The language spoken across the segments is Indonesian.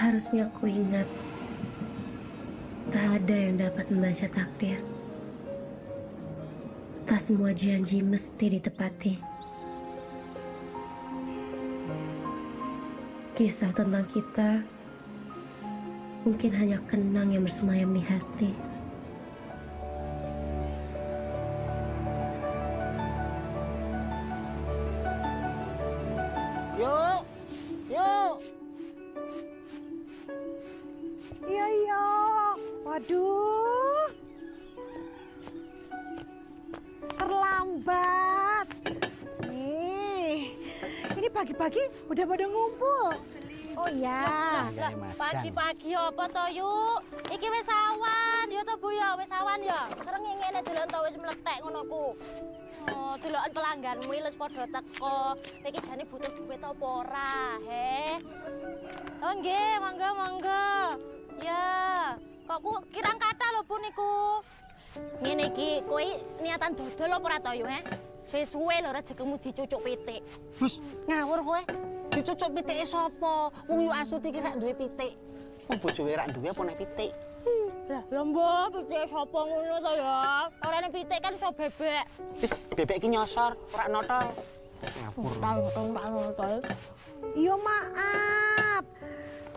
Harusnya ku ingat, tak ada yang dapat membaca takdir. Tak semua janji mesti ditepati. Kisah tentang kita mungkin hanya kenang yang bersemayam di hati. Yuk, yuk. Iya, iya. Waduh. Terlambat. Ini pagi-pagi udah pada ngumpul. Oh ya. Pagi-pagi apa to, Yuk? Iki wis awan, ya to, Bu ya, wis awan ya. Sereng ngene delok to wis mlethek ngono ku. Oh, delokan pelangganmu wis padha teko. Iki jane butuh duit apa ora, he? Oh nggih, monggo. Ya, kok ku kirang kata lho Bu niku. Ngene iki kowe niatan dodol apa ora to, Yuk, he? Wis suwe lho rejekmu dicucuk pitik. Bus, ngawur kowe. Dicucuk pitike sapa? Wong Yu Astuti ki rak duwe pitik. Wong bojowe rak duwe apa nek pitik? Lah, mbok pitik sapa ngono to ya? Ora nek pitik kan iso bebek. Bebek ki nyosor, ora notol. Ngapur. Iya maaf.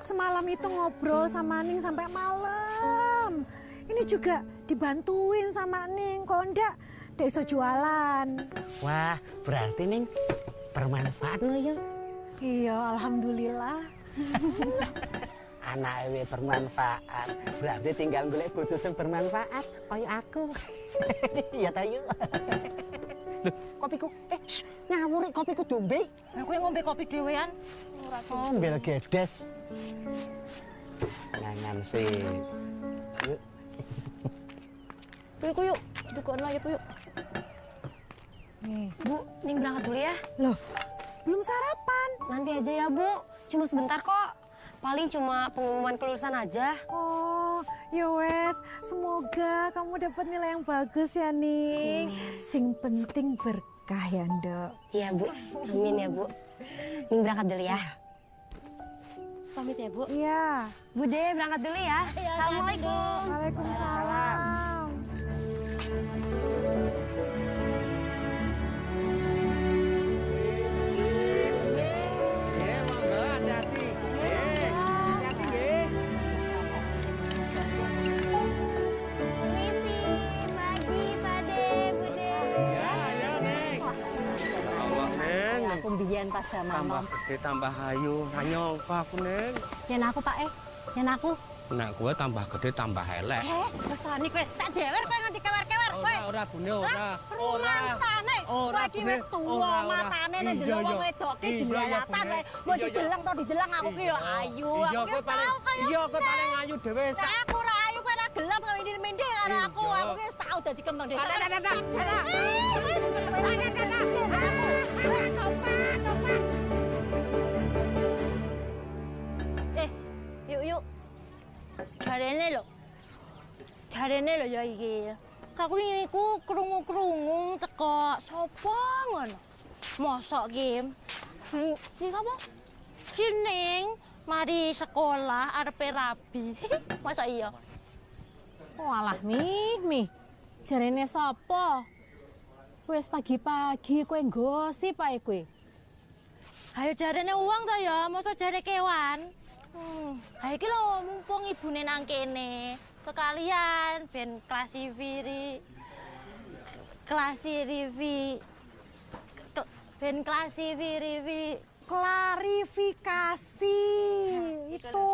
Semalam itu ngobrol sama Ning sampai malam. Ini juga dibantuin sama Ning. Kok ndak iso jualan. Wah, berarti Ning bermanfaat no ya? Iya, alhamdulillah. Anak ewe bermanfaat. Berarti tinggal golek bojo sing bermanfaat kaya aku. Iya ta yuk. Loh, kopiku. Ngawur kopiku dombe. Lah kowe ngombe kopi dhewean. Ora Mbel gedes. Nangan sih. Yuk. Yuk, yuk. Dukokno ya, Bu, yuk. Nih. Bu, Ning berangkat dulu ya. Loh, belum sarapan. Nanti aja ya, Bu. Cuma sebentar kok. Paling cuma pengumuman kelulusan aja. Oh, ya wes. Semoga kamu dapat nilai yang bagus ya, Ning. Sing penting berkah ya, Ndok. Iya, Bu. Amin ya, Bu. Ning berangkat dulu ya. Pamit ya, Bu. Iya. Bude, berangkat dulu ya. Assalamualaikum. Waalaikumsalam. Aku mbiyen pas zaman Tambah gede, tambah ayu. Nyongko aku, Neng. yen aku Pak yen aku. Nek gue tambah gede, tambah elek. Besane kowe tak jewer kowe nganti kewer-kewer kowe. Ora, Bune, ora. Rumangsane. Ora, Kowe iki wis tuwa matane nek ndelok wong wedok ki dilalatan wae. Mau dideleng to dideleng aku ki ya ayu. Iya, kowe paling paling ayu dhewe sak. Aku ora ayu kowe ora gelem kowe mindi karo aku. Aku ki wis tau dadi kembang desa. Yuk. Jarene lho ya iki. Aku wingi iku krungu-krungu teko sapa ngono. Mosok ki. Si sapa? Si Ning mari sekolah arepe rabi. Masa iya? Walah, Mi. Jarene sapa? Wis pagi-pagi kowe gosip ae kowe. Ayo jarene uang to ya, masa jare kewan. Ha iki lho mumpung ibune nang kene. Sekalian ben klasifikasi Klarifikasi itu.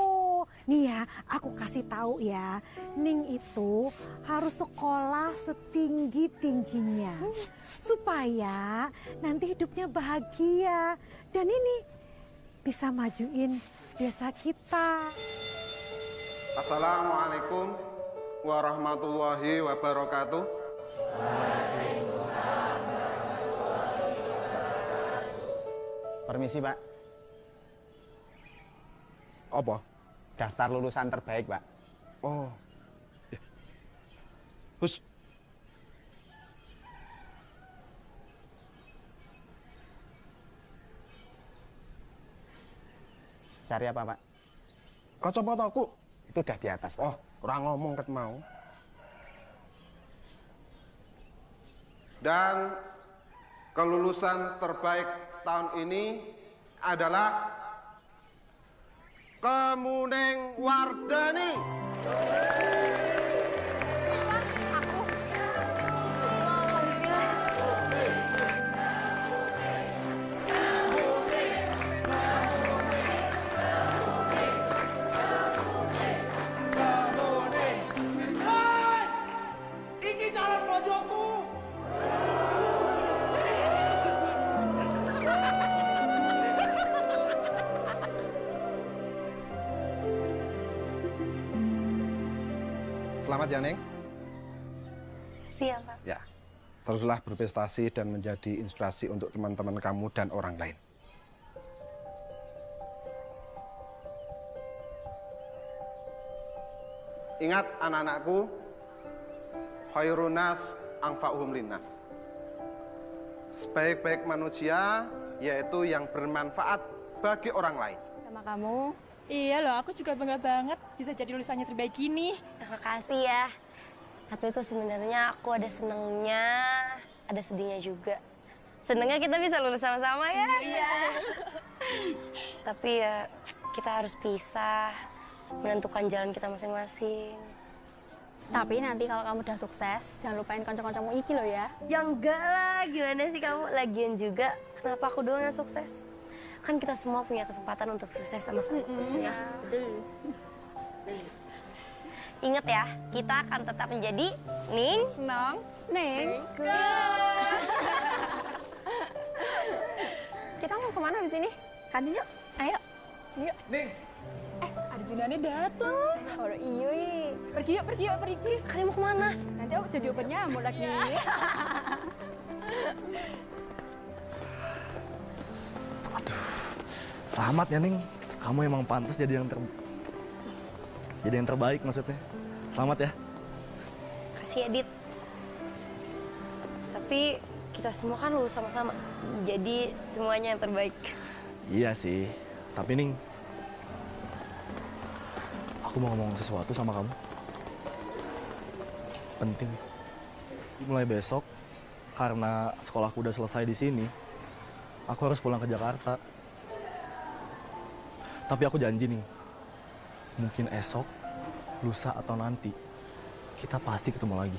Nih ya, aku kasih tahu ya. Ning itu harus sekolah setinggi-tingginya. Supaya nanti hidupnya bahagia. Dan ini bisa majuin desa kita. Assalamualaikum warahmatullahi wabarakatuh. Permisi, Pak. Apa? Daftar lulusan terbaik, Pak. Oh. Ya. Hus. Cari apa, Pak? Kacamataku. Itu udah di atas. Oh, kurang ngomong ket mau. Dan kelulusan terbaik tahun ini adalah Kemuning Wardani. Selamat ya, Neng. Siap, Pak. Ya, teruslah berprestasi dan menjadi inspirasi untuk teman-teman kamu dan orang lain. Ingat anak-anakku, khairunas anfa'uhum linnas. Sebaik-baik manusia yaitu yang bermanfaat bagi orang lain. Sama kamu. Iya loh, aku juga bangga banget bisa jadi lulusannya terbaik ini. Terima kasih ya. Tapi itu sebenarnya aku ada senengnya, ada sedihnya juga. Senengnya kita bisa lulus sama-sama ya. Iya. Tapi ya kita harus pisah, menentukan jalan kita masing-masing. Tapi nanti kalau kamu udah sukses, jangan lupain kanca-kancamu iki loh ya. Ya enggak lah, gimana sih kamu? Lagian juga, kenapa aku doang yang sukses? Kan kita semua punya kesempatan untuk sukses sama-sama. Ya, betul. Ingat ya, kita akan tetap menjadi Ning, Nong, Neng. Kita mau kemana habis ini? Kantin yuk. Ayo. Yuk. Ning. Arjunanya datang. Oh iya. Pergi yuk, pergi yuk, pergi. Kalian mau kemana? Nanti aku jadi obat nyamuk lagi. Selamat ya, Ning. Kamu emang pantas jadi yang terbaik maksudnya. Selamat ya. Kasih ya, Dit. Tapi kita semua kan lulus sama-sama. Jadi semuanya yang terbaik. Iya sih. Tapi Ning, aku mau ngomong sesuatu sama kamu. Penting. Mulai besok, karena sekolahku udah selesai di sini, aku harus pulang ke Jakarta. Tapi aku janji nih, mungkin esok, lusa atau nanti, kita pasti ketemu lagi.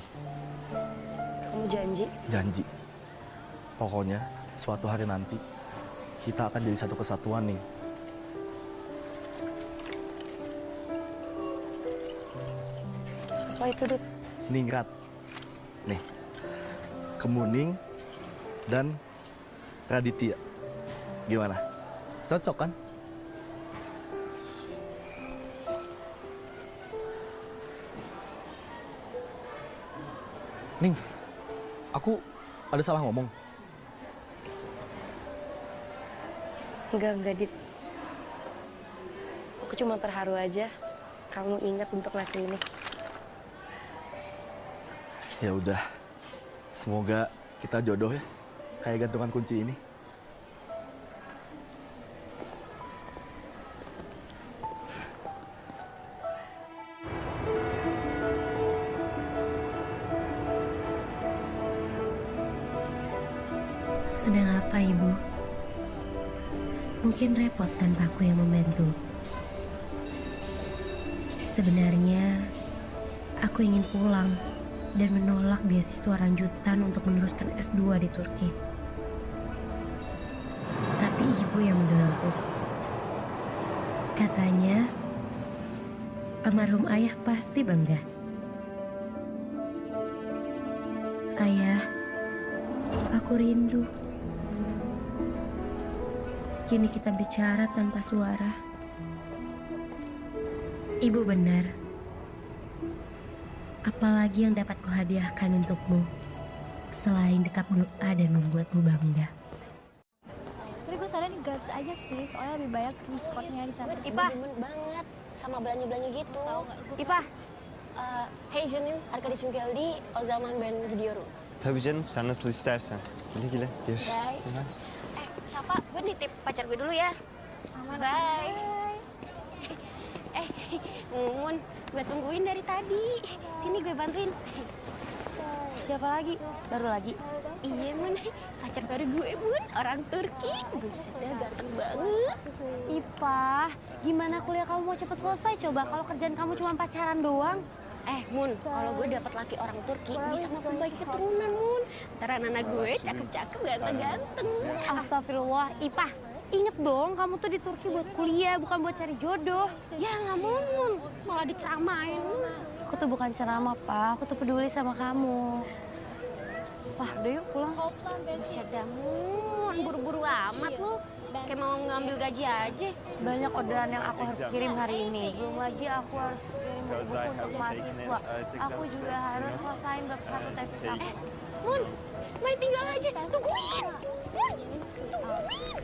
Kamu janji? Janji. Pokoknya, suatu hari nanti, kita akan jadi satu kesatuan nih. Apa itu, Dit? Ningrat. Nih, Kemuning dan Raditya. Gimana? Cocok kan? Ning, aku ada salah ngomong? Enggak, Dit. Aku cuma terharu aja kamu ingat untuk ngasih ini. Ya udah, semoga kita jodoh ya, kayak gantungan kunci ini. Sedang apa, Ibu? Mungkin repot tanpa aku yang membantu. Sebenarnya, aku ingin pulang dan menolak beasiswa lanjutan untuk meneruskan S2 di Turki. Tapi Ibu yang mendorongku. Katanya, almarhum ayah pasti bangga. Ayah, aku rindu. Kini kita bicara tanpa suara. Ibu benar. Apalagi yang dapat kuhadiahkan untukmu selain dekap doa dan membuatmu bangga. Tapi gue sadar nih gratis aja sih, soalnya lebih banyak diskonsnya di sana. Ipah, demen banget sama belanja-belanja gitu. Ipah, heyecanım arkadaşım geldi, o zaman ben gidiyorum. Tabii canım, sen nasıl istersen. Güle güle, görüşürüz. Bye. Siapa? Gue nitip pacar gue dulu ya. Bye. Mun, gue tungguin dari tadi. Sini gue bantuin. Siapa lagi? Baru lagi? Iya, Mun. Pacar baru gue, Mun. Orang Turki. Buset dah, ganteng banget. Ipah, gimana kuliah kamu mau cepet selesai coba kalau kerjaan kamu cuma pacaran doang? Mun, kalau gue dapet laki orang Turki, bisa memperbaiki keturunan, Mun. Ntar anak gue cakep-cakep, ganteng-ganteng. Astagfirullah, Ipah. Ingat dong, kamu tuh di Turki buat kuliah, bukan buat cari jodoh. Ya nggak Mun. Malah diceramain, Mun. Aku tuh bukan ceramah, Pak. Aku tuh peduli sama kamu. Wah, udah yuk pulang. Buset dah, Mun. Buru-buru amat lu. Kayak mau ngambil gaji aja. Banyak orderan yang aku harus kirim hari ini. Belum lagi aku harus kirim buku untuk mahasiswa. Aku juga harus selesain bab 1 tesis aku. Mun, main tinggal aja. Tungguin. Mun, tungguin.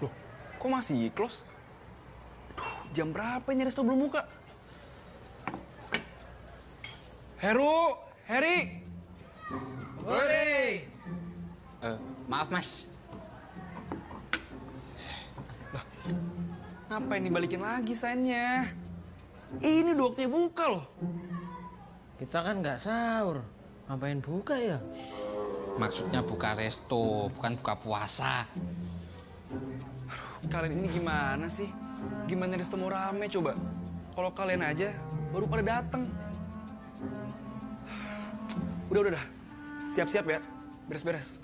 Loh, kok masih close? Duh, jam berapa ini resto belum buka? Heru! Heri! Boleh. Maaf, Mas. Lah, ngapain dibalikin lagi sainnya? Ini udah waktunya buka loh. Kita kan nggak sahur. Ngapain buka ya? Maksudnya buka resto, bukan buka puasa. Aduh, kalian ini gimana sih? Gimana resto mau rame coba? Kalau kalian aja baru pada dateng. Udah. Siap-siap ya. Beres-beres.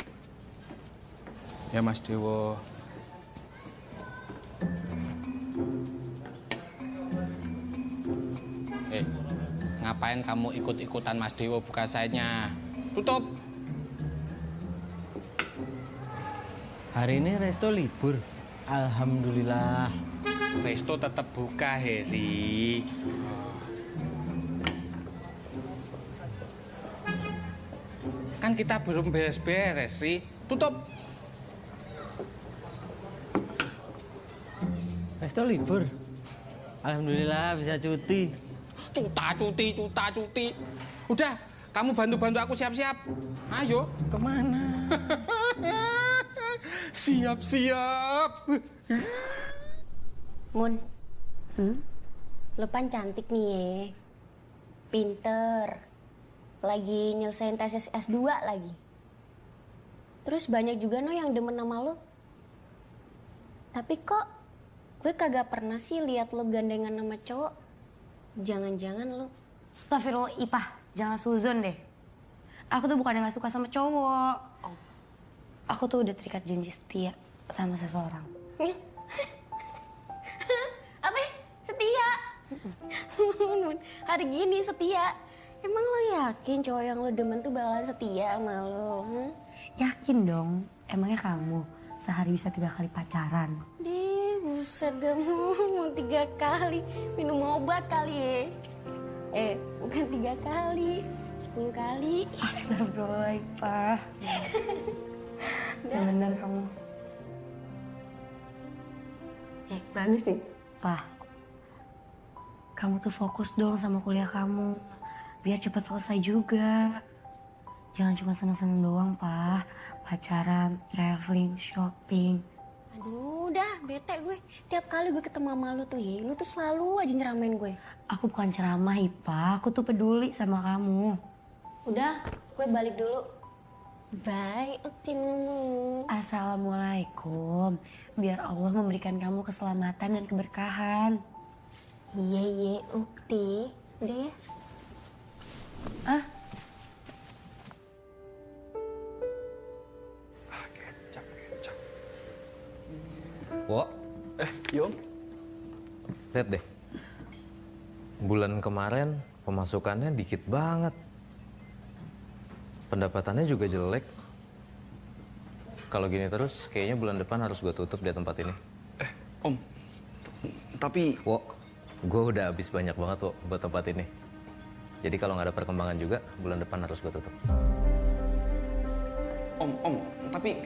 Ya, Mas Dewo. Ngapain kamu ikut-ikutan Mas Dewo buka sainnya? Tutup. Hari ini resto libur. Alhamdulillah. Resto tetap buka, Heri. Kan kita belum beres-beres, Ri. Tutup. Resto libur. Alhamdulillah bisa cuti. Cuti. Udah, kamu bantu-bantu aku siap-siap. Ayo. Kemana? Siap-siap. Mun, lo kan cantik nih ya. Pinter. Lagi nyelesain tesis S2 lagi. Terus banyak juga yang demen sama lo. Tapi kok gue kagak pernah sih lihat lo gandengan sama cowok. Jangan-jangan lo... Astagfirullah, Ipah. Jangan suzon deh. Aku tuh bukan yang gak suka sama cowok. Aku tuh udah terikat janji setia sama seseorang. Apa? Setia? Hari gini setia? Emang lo yakin cowok yang lo demen tuh bakalan setia sama lo? Yakin dong. Emangnya kamu sehari bisa 3 kali pacaran? Buset dah, mau 3 kali. Minum obat kali ya. Bukan 3 kali, 10 kali. Astagfirullah, Ipah. Bener kamu. Bagus nih. Pah, kamu tuh fokus dong sama kuliah kamu. Biar cepat selesai juga. Jangan cuma seneng-seneng doang, Pah. Pacaran, traveling, shopping. Aduh, udah bete gue. Tiap kali gue ketemu sama lu tuh ya, lu tuh selalu aja nyeramain gue. Aku bukan ceramah, Ipah. Aku tuh peduli sama kamu. Udah, gue balik dulu. Bye, Uktimu. Assalamualaikum. Biar Allah memberikan kamu keselamatan dan keberkahan. Iya, Ukti. Udah ya? Ah? Kecap. Wo. Yom. Lihat deh. Bulan kemarin pemasukannya dikit banget. Pendapatannya juga jelek. Kalau gini terus, kayaknya bulan depan harus gue tutup di tempat ini. Om. Tapi... Wo, gue udah habis banyak banget, Wo, buat tempat ini. Jadi kalau nggak ada perkembangan juga, bulan depan harus gue tutup. Om, tapi...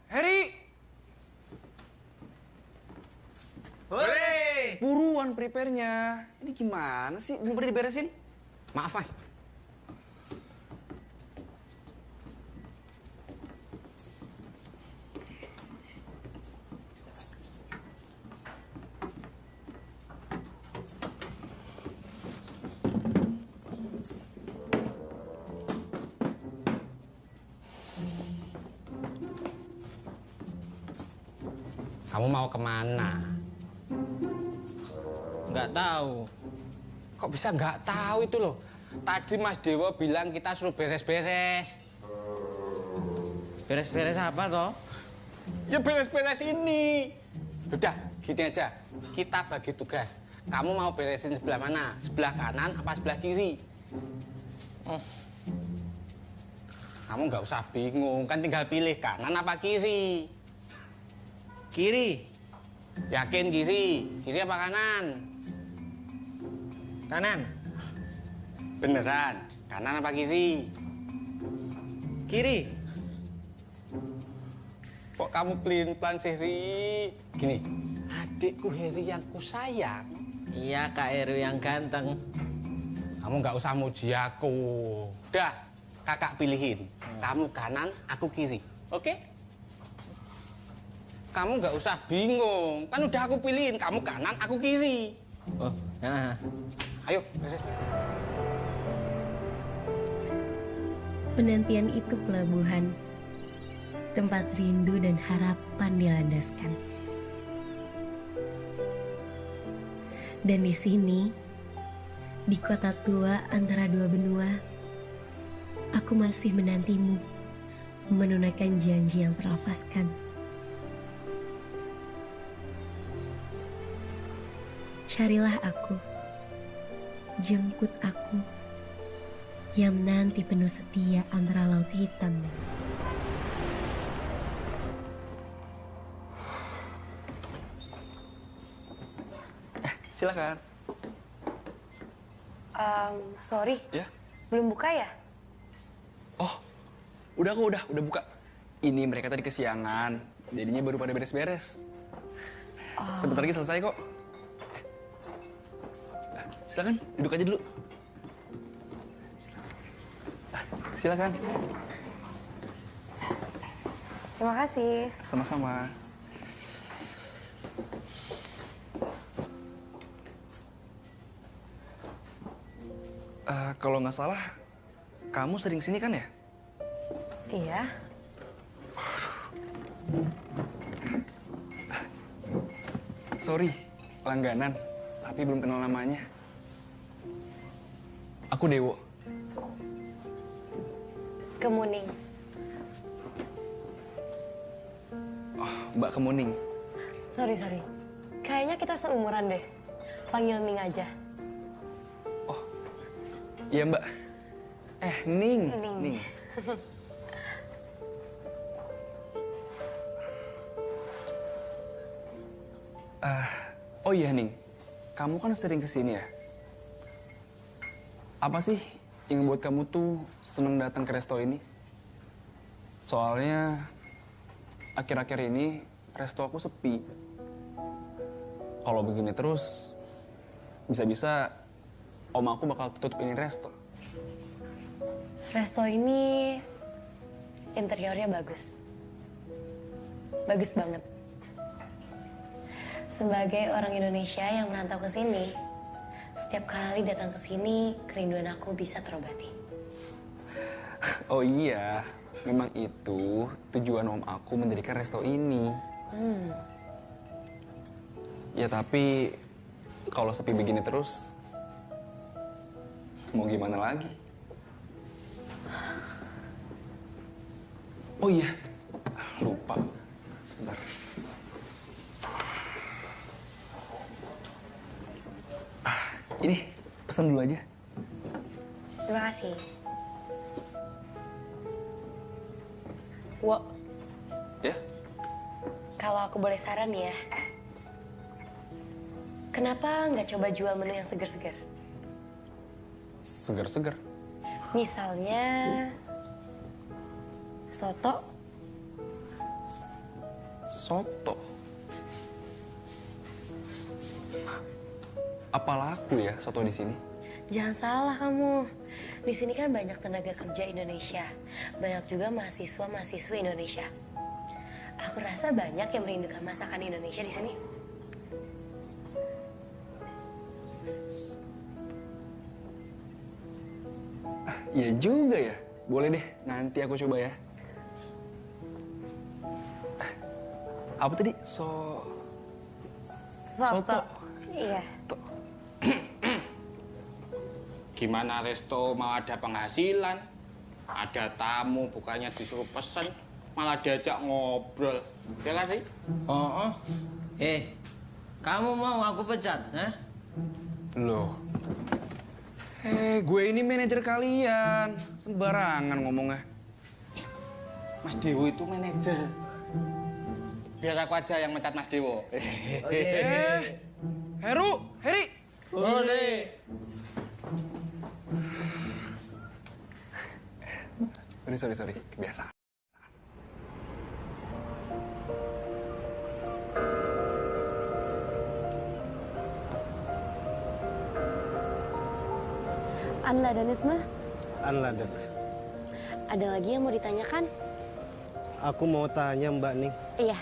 Heri! buruan prepare-nya. Ini gimana sih? Belum pernah diberesin? Maaf, Mas. Kamu mau kemana? Nggak tahu. Kok bisa nggak tahu itu loh? Tadi Mas Dewo bilang kita suruh beres-beres. Beres-beres apa toh? Ya beres-beres ini. Udah, gini aja. Kita bagi tugas. Kamu mau beresin sebelah mana? Sebelah kanan apa sebelah kiri? Kamu nggak usah bingung, kan tinggal pilih kanan apa kiri. Kiri. Yakin kiri? Kiri apa kanan? Kanan. Beneran? Kanan apa kiri? Kiri. Kok kamu pelin-pelan sih, Ri? Gini, adikku Heri yang kusayang. Iya, Kak Heru yang ganteng. Kamu nggak usah muji aku. Udah, kakak pilihin. Kamu kanan, aku kiri. Oke? Kamu nggak usah bingung. Kan udah aku pilihin. Kamu kanan, aku kiri. Oh, nah. Ayo, beres. Penantian itu pelabuhan, tempat rindu dan harapan dilandaskan. Dan di sini, di kota tua antara dua benua, aku masih menantimu, menunaikan janji yang terlafazkan. Carilah aku, jemput aku, yang menanti penuh setia antara laut hitam dan Silakan. Sorry. Ya? Belum buka ya? Oh, udah buka. Ini mereka tadi kesiangan, jadinya baru pada beres-beres. Sebentar lagi selesai kok. Silakan, duduk aja dulu. Silakan. Terima kasih. Sama-sama. Kalau nggak salah, kamu sering sini kan ya? Iya. Sorry, langganan, tapi belum kenal namanya. Aku Dewo. Kemuning. Oh, Mbak Kemuning. Sorry. Kayaknya kita seumuran deh. Panggil Ning aja. Iya Mbak. Ning. Ning. Oh iya Ning, kamu kan sering kesini ya? Apa sih yang buat kamu tuh seneng datang ke resto ini? Soalnya akhir-akhir ini resto aku sepi. Kalau begini terus, bisa-bisa om aku bakal tutup ini resto. Resto ini interiornya bagus. Bagus banget. Sebagai orang Indonesia yang merantau ke sini, setiap kali datang ke sini, kerinduan aku bisa terobati. Oh iya, memang itu tujuan om aku mendirikan resto ini. Ya tapi kalau sepi begini terus, mau gimana lagi? Oh iya, lupa. Sebentar. Ini, pesan dulu aja. Terima kasih. Wo. Ya? Kalau aku boleh saran ya, kenapa nggak coba jual menu yang segar-segar? Segar-segar? Misalnya soto. Soto? Apa laku ya soto di sini? Jangan salah kamu. Di sini kan banyak tenaga kerja Indonesia. Banyak juga mahasiswa-mahasiswi Indonesia. Aku rasa banyak yang merindukan masakan Indonesia di sini. Iya juga ya. Boleh deh, nanti aku coba ya. Apa tadi? Soto. Iya. Gimana Resto mau ada penghasilan? Ada tamu, bukannya disuruh pesen, malah diajak ngobrol. Ya kan sih? Oh, kamu mau aku pecat, ha? Loh. Gue ini manajer kalian. Sembarangan ngomongnya. Mas Dewo itu manajer. Biar aku aja yang mencat Mas Dewo. Heri. Boleh. Sorry. Kebiasaan. Anla dan Isma, Anladek. ada lagi yang mau ditanyakan? Aku mau tanya Mbak Ning. Iya.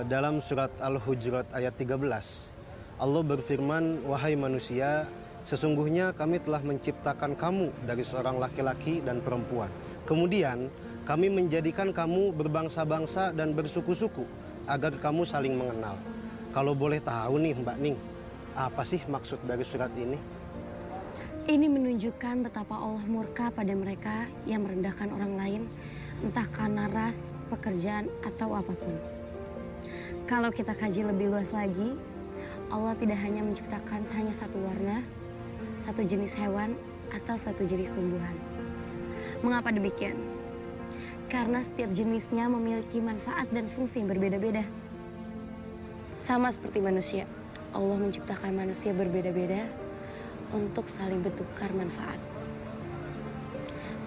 Dalam surat Al-Hujurat ayat 13, Allah berfirman, "Wahai manusia, sesungguhnya kami telah menciptakan kamu dari seorang laki-laki dan perempuan. Kemudian kami menjadikan kamu berbangsa-bangsa dan bersuku-suku agar kamu saling mengenal." Kalau boleh tahu nih Mbak Ning, apa sih maksud dari surat ini? Ini menunjukkan betapa Allah murka pada mereka yang merendahkan orang lain, entah karena ras, pekerjaan, atau apapun. Kalau kita kaji lebih luas lagi, Allah tidak hanya menciptakan hanya satu warna, satu jenis hewan, atau satu jenis tumbuhan. Mengapa demikian? Karena setiap jenisnya memiliki manfaat dan fungsi yang berbeda-beda. Sama seperti manusia, Allah menciptakan manusia berbeda-beda untuk saling bertukar manfaat.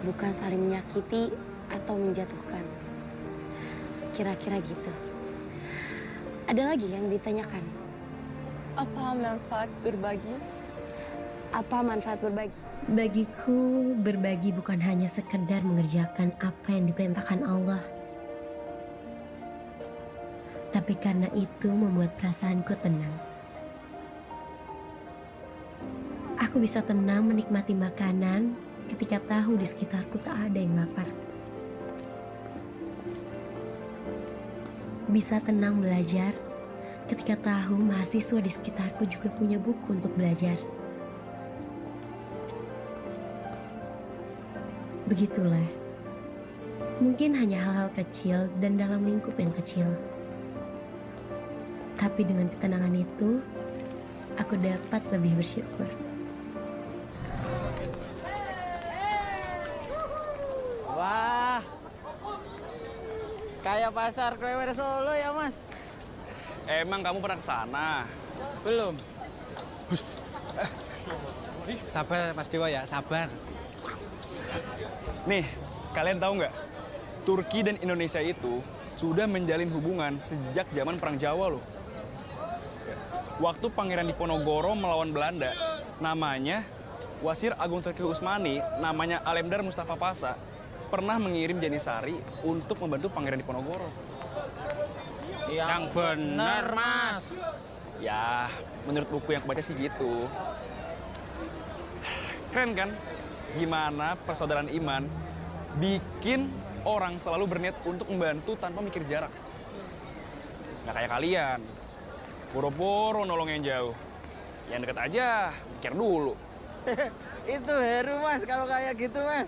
Bukan saling menyakiti atau menjatuhkan. Kira-kira gitu. Ada lagi yang ditanyakan? Apa manfaat berbagi? Apa manfaat berbagi? Bagiku, berbagi bukan hanya sekedar mengerjakan apa yang diperintahkan Allah. Tapi karena itu membuat perasaanku tenang. Aku bisa tenang menikmati makanan ketika tahu di sekitarku tak ada yang lapar. Bisa tenang belajar ketika tahu mahasiswa di sekitarku juga punya buku untuk belajar. Begitulah. Mungkin hanya hal-hal kecil dan dalam lingkup yang kecil. Tapi dengan ketenangan itu, aku dapat lebih bersyukur. Wah, kayak pasar Klewer Solo ya Mas? Emang kamu pernah ke sana? Belum. Sabar Mas Dewa ya, sabar. Nih, kalian tahu nggak? Turki dan Indonesia itu sudah menjalin hubungan sejak zaman Perang Jawa loh. Waktu Pangeran Diponegoro melawan Belanda, namanya Wasir Agung Turki Utsmani, namanya Alemdar Mustafa Pasha, pernah mengirim Janisari untuk membantu Pangeran Diponegoro. Yang benar, Mas. Ya, menurut buku yang aku baca sih gitu. Keren kan? Gimana persaudaraan iman bikin orang selalu berniat untuk membantu tanpa mikir jarak. Nggak kayak kalian. Boro-boro nolong yang jauh. Yang deket aja, mikir dulu. Itu Heru Mas, kalau kayak gitu Mas.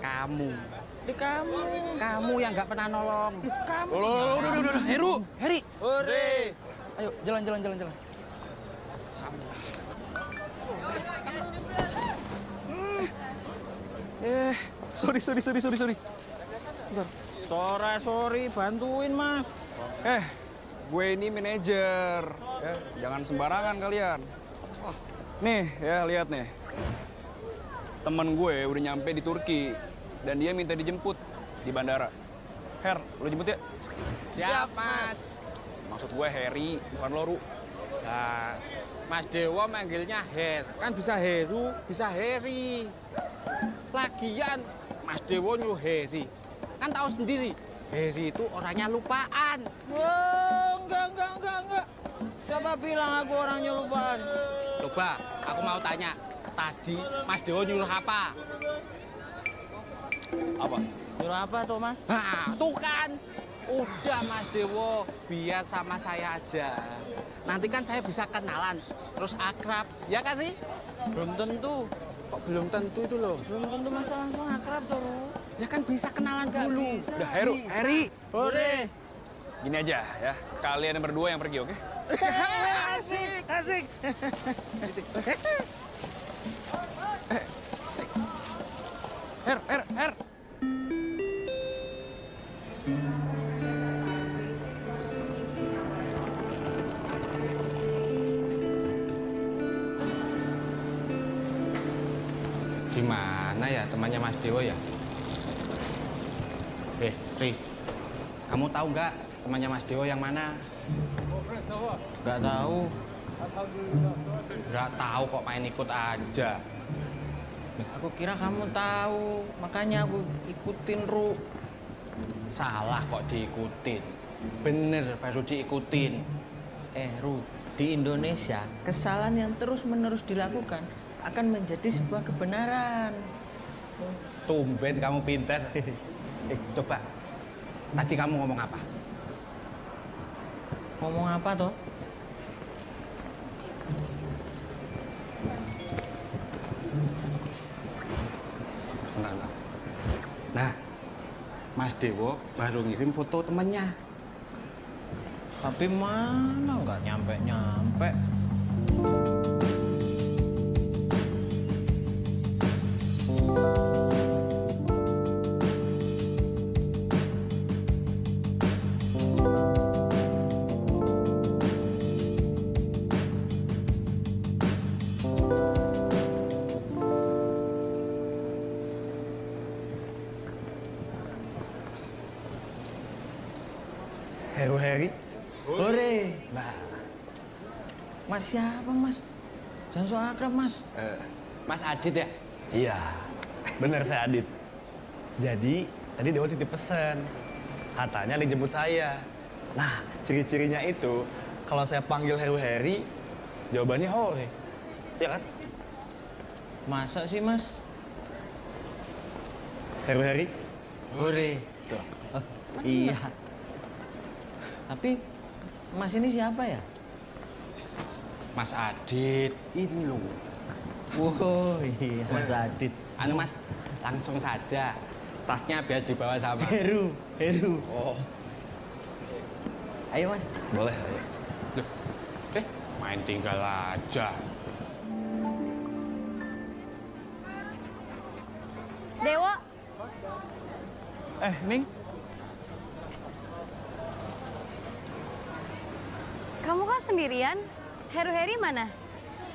Kamu. Kamu yang nggak pernah nolong. Kamu. Udah, Heri. Hore. Ayo, jalan. Sorry. Bentar. Sorry, bantuin Mas. Gue ini manajer. Ya, jangan sembarangan kalian. Nih, ya lihat nih. Temen gue udah nyampe di Turki dan dia minta dijemput di bandara. Her, lo jemput ya? Siap, Mas. Maksud gue Heri, bukan Loru. Nah, Mas Dewo manggilnya Her, kan bisa Heru, bisa Heri. Lagian Mas Dewo nyuruh Heri, kan tahu sendiri, Heri itu orangnya lupaan. Oh, enggak. Siapa bilang aku orangnya lupaan? Coba, aku mau tanya, tadi Mas Dewo nyuruh apa? Apa? Nyuruh apa tuh, Mas? Nah, tuh kan. Udah Mas Dewo, biar sama saya aja. Nanti kan saya bisa kenalan, terus akrab, ya kan sih? Belum tentu. Kok belum tentu itu loh? Belum tentu Mas langsung akrab tuh. Ya kan bisa kenalan dulu. Udah, Heru, Heri. Hore. Gini aja ya, kalian yang berdua yang pergi, oke? Asik. Her. Di mana ya temannya Mas Dewo ya? Ri, kamu tahu nggak temannya Mas Dewo yang mana? Nggak tahu. Nggak tahu kok main ikut aja. Aku kira kamu tahu, makanya aku ikutin, Ru. Salah kok diikutin. Bener baru diikutin. Ru, di Indonesia kesalahan yang terus-menerus dilakukan akan menjadi sebuah kebenaran. Tumben kamu pinter. Coba, tadi kamu ngomong apa? Ngomong apa toh? Nah, Mas Dewo baru ngirim foto temannya. Tapi mana nggak nyampe. Heru Heri. Hore. Nah, Mas siapa, Mas? Jangan so akrab, Mas. Mas Adit ya? Iya, bener saya Adit. Jadi, tadi Dewo titip pesan. Katanya dijemput saya. Nah, ciri-cirinya itu, kalau saya panggil Heru Heri, jawabannya Hore. Ya kan? Masa sih, Mas? Heru Heri? Hore. Tuh. Oh, iya. Tapi, Mas ini siapa ya? Mas Adit. Ini loh. Wow, iya Mas Adit. Anu Mas, langsung saja. Tasnya biar dibawa sama. Heru. Oh. Ayo, Mas. Boleh, ayo. Loh, main tinggal aja. Dewo, Ning. Kamu kan sendirian? Heru Heri mana?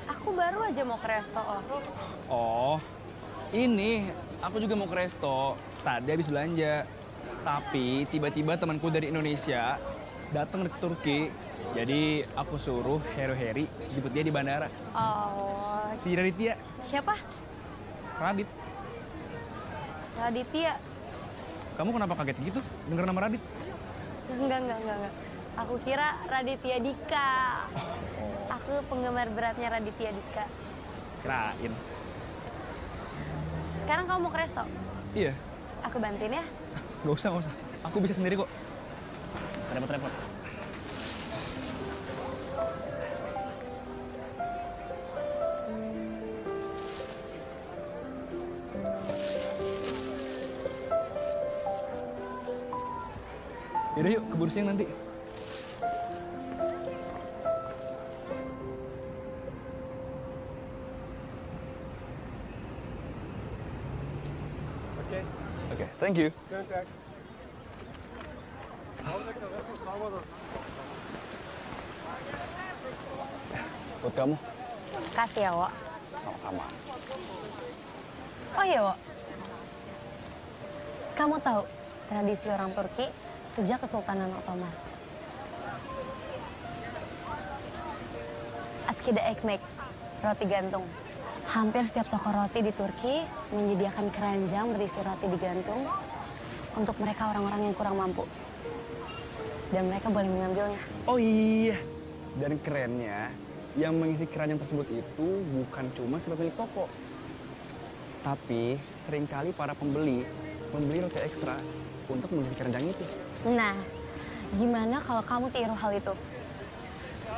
Aku baru aja mau ke resto. Oh, ini aku juga mau ke resto. Tadi habis belanja. Tapi tiba-tiba temanku dari Indonesia datang ke Turki. Jadi aku suruh Heru Heri jemput dia di bandara. Oh, Si Raditya. siapa? Radit. Raditya. Kamu kenapa kaget gitu denger nama Radit? Enggak. Aku kira Raditya Dika. Aku penggemar beratnya Raditya Dika. Kirain. Sekarang kamu mau ke resto? Iya. Aku bantuin ya. Gak usah. Aku bisa sendiri kok. Repot-repot. Yaudah yuk, keburu siang nanti. Oke, thank you. Buat kamu. Kasih ya, Wak. Sama-sama. Oh iya, Wak. Kamu tahu tradisi orang Turki sejak Kesultanan Ottoman. Rizky the Ekmek, roti gantung. Hampir setiap toko roti di Turki menyediakan keranjang berisi roti digantung untuk mereka orang-orang yang kurang mampu. Dan mereka boleh mengambilnya. Oh iya, dan kerennya yang mengisi keranjang tersebut itu bukan cuma si pemilik toko. Tapi seringkali para pembeli membeli roti ekstra untuk mengisi keranjang itu. Nah, gimana kalau kamu tiru hal itu?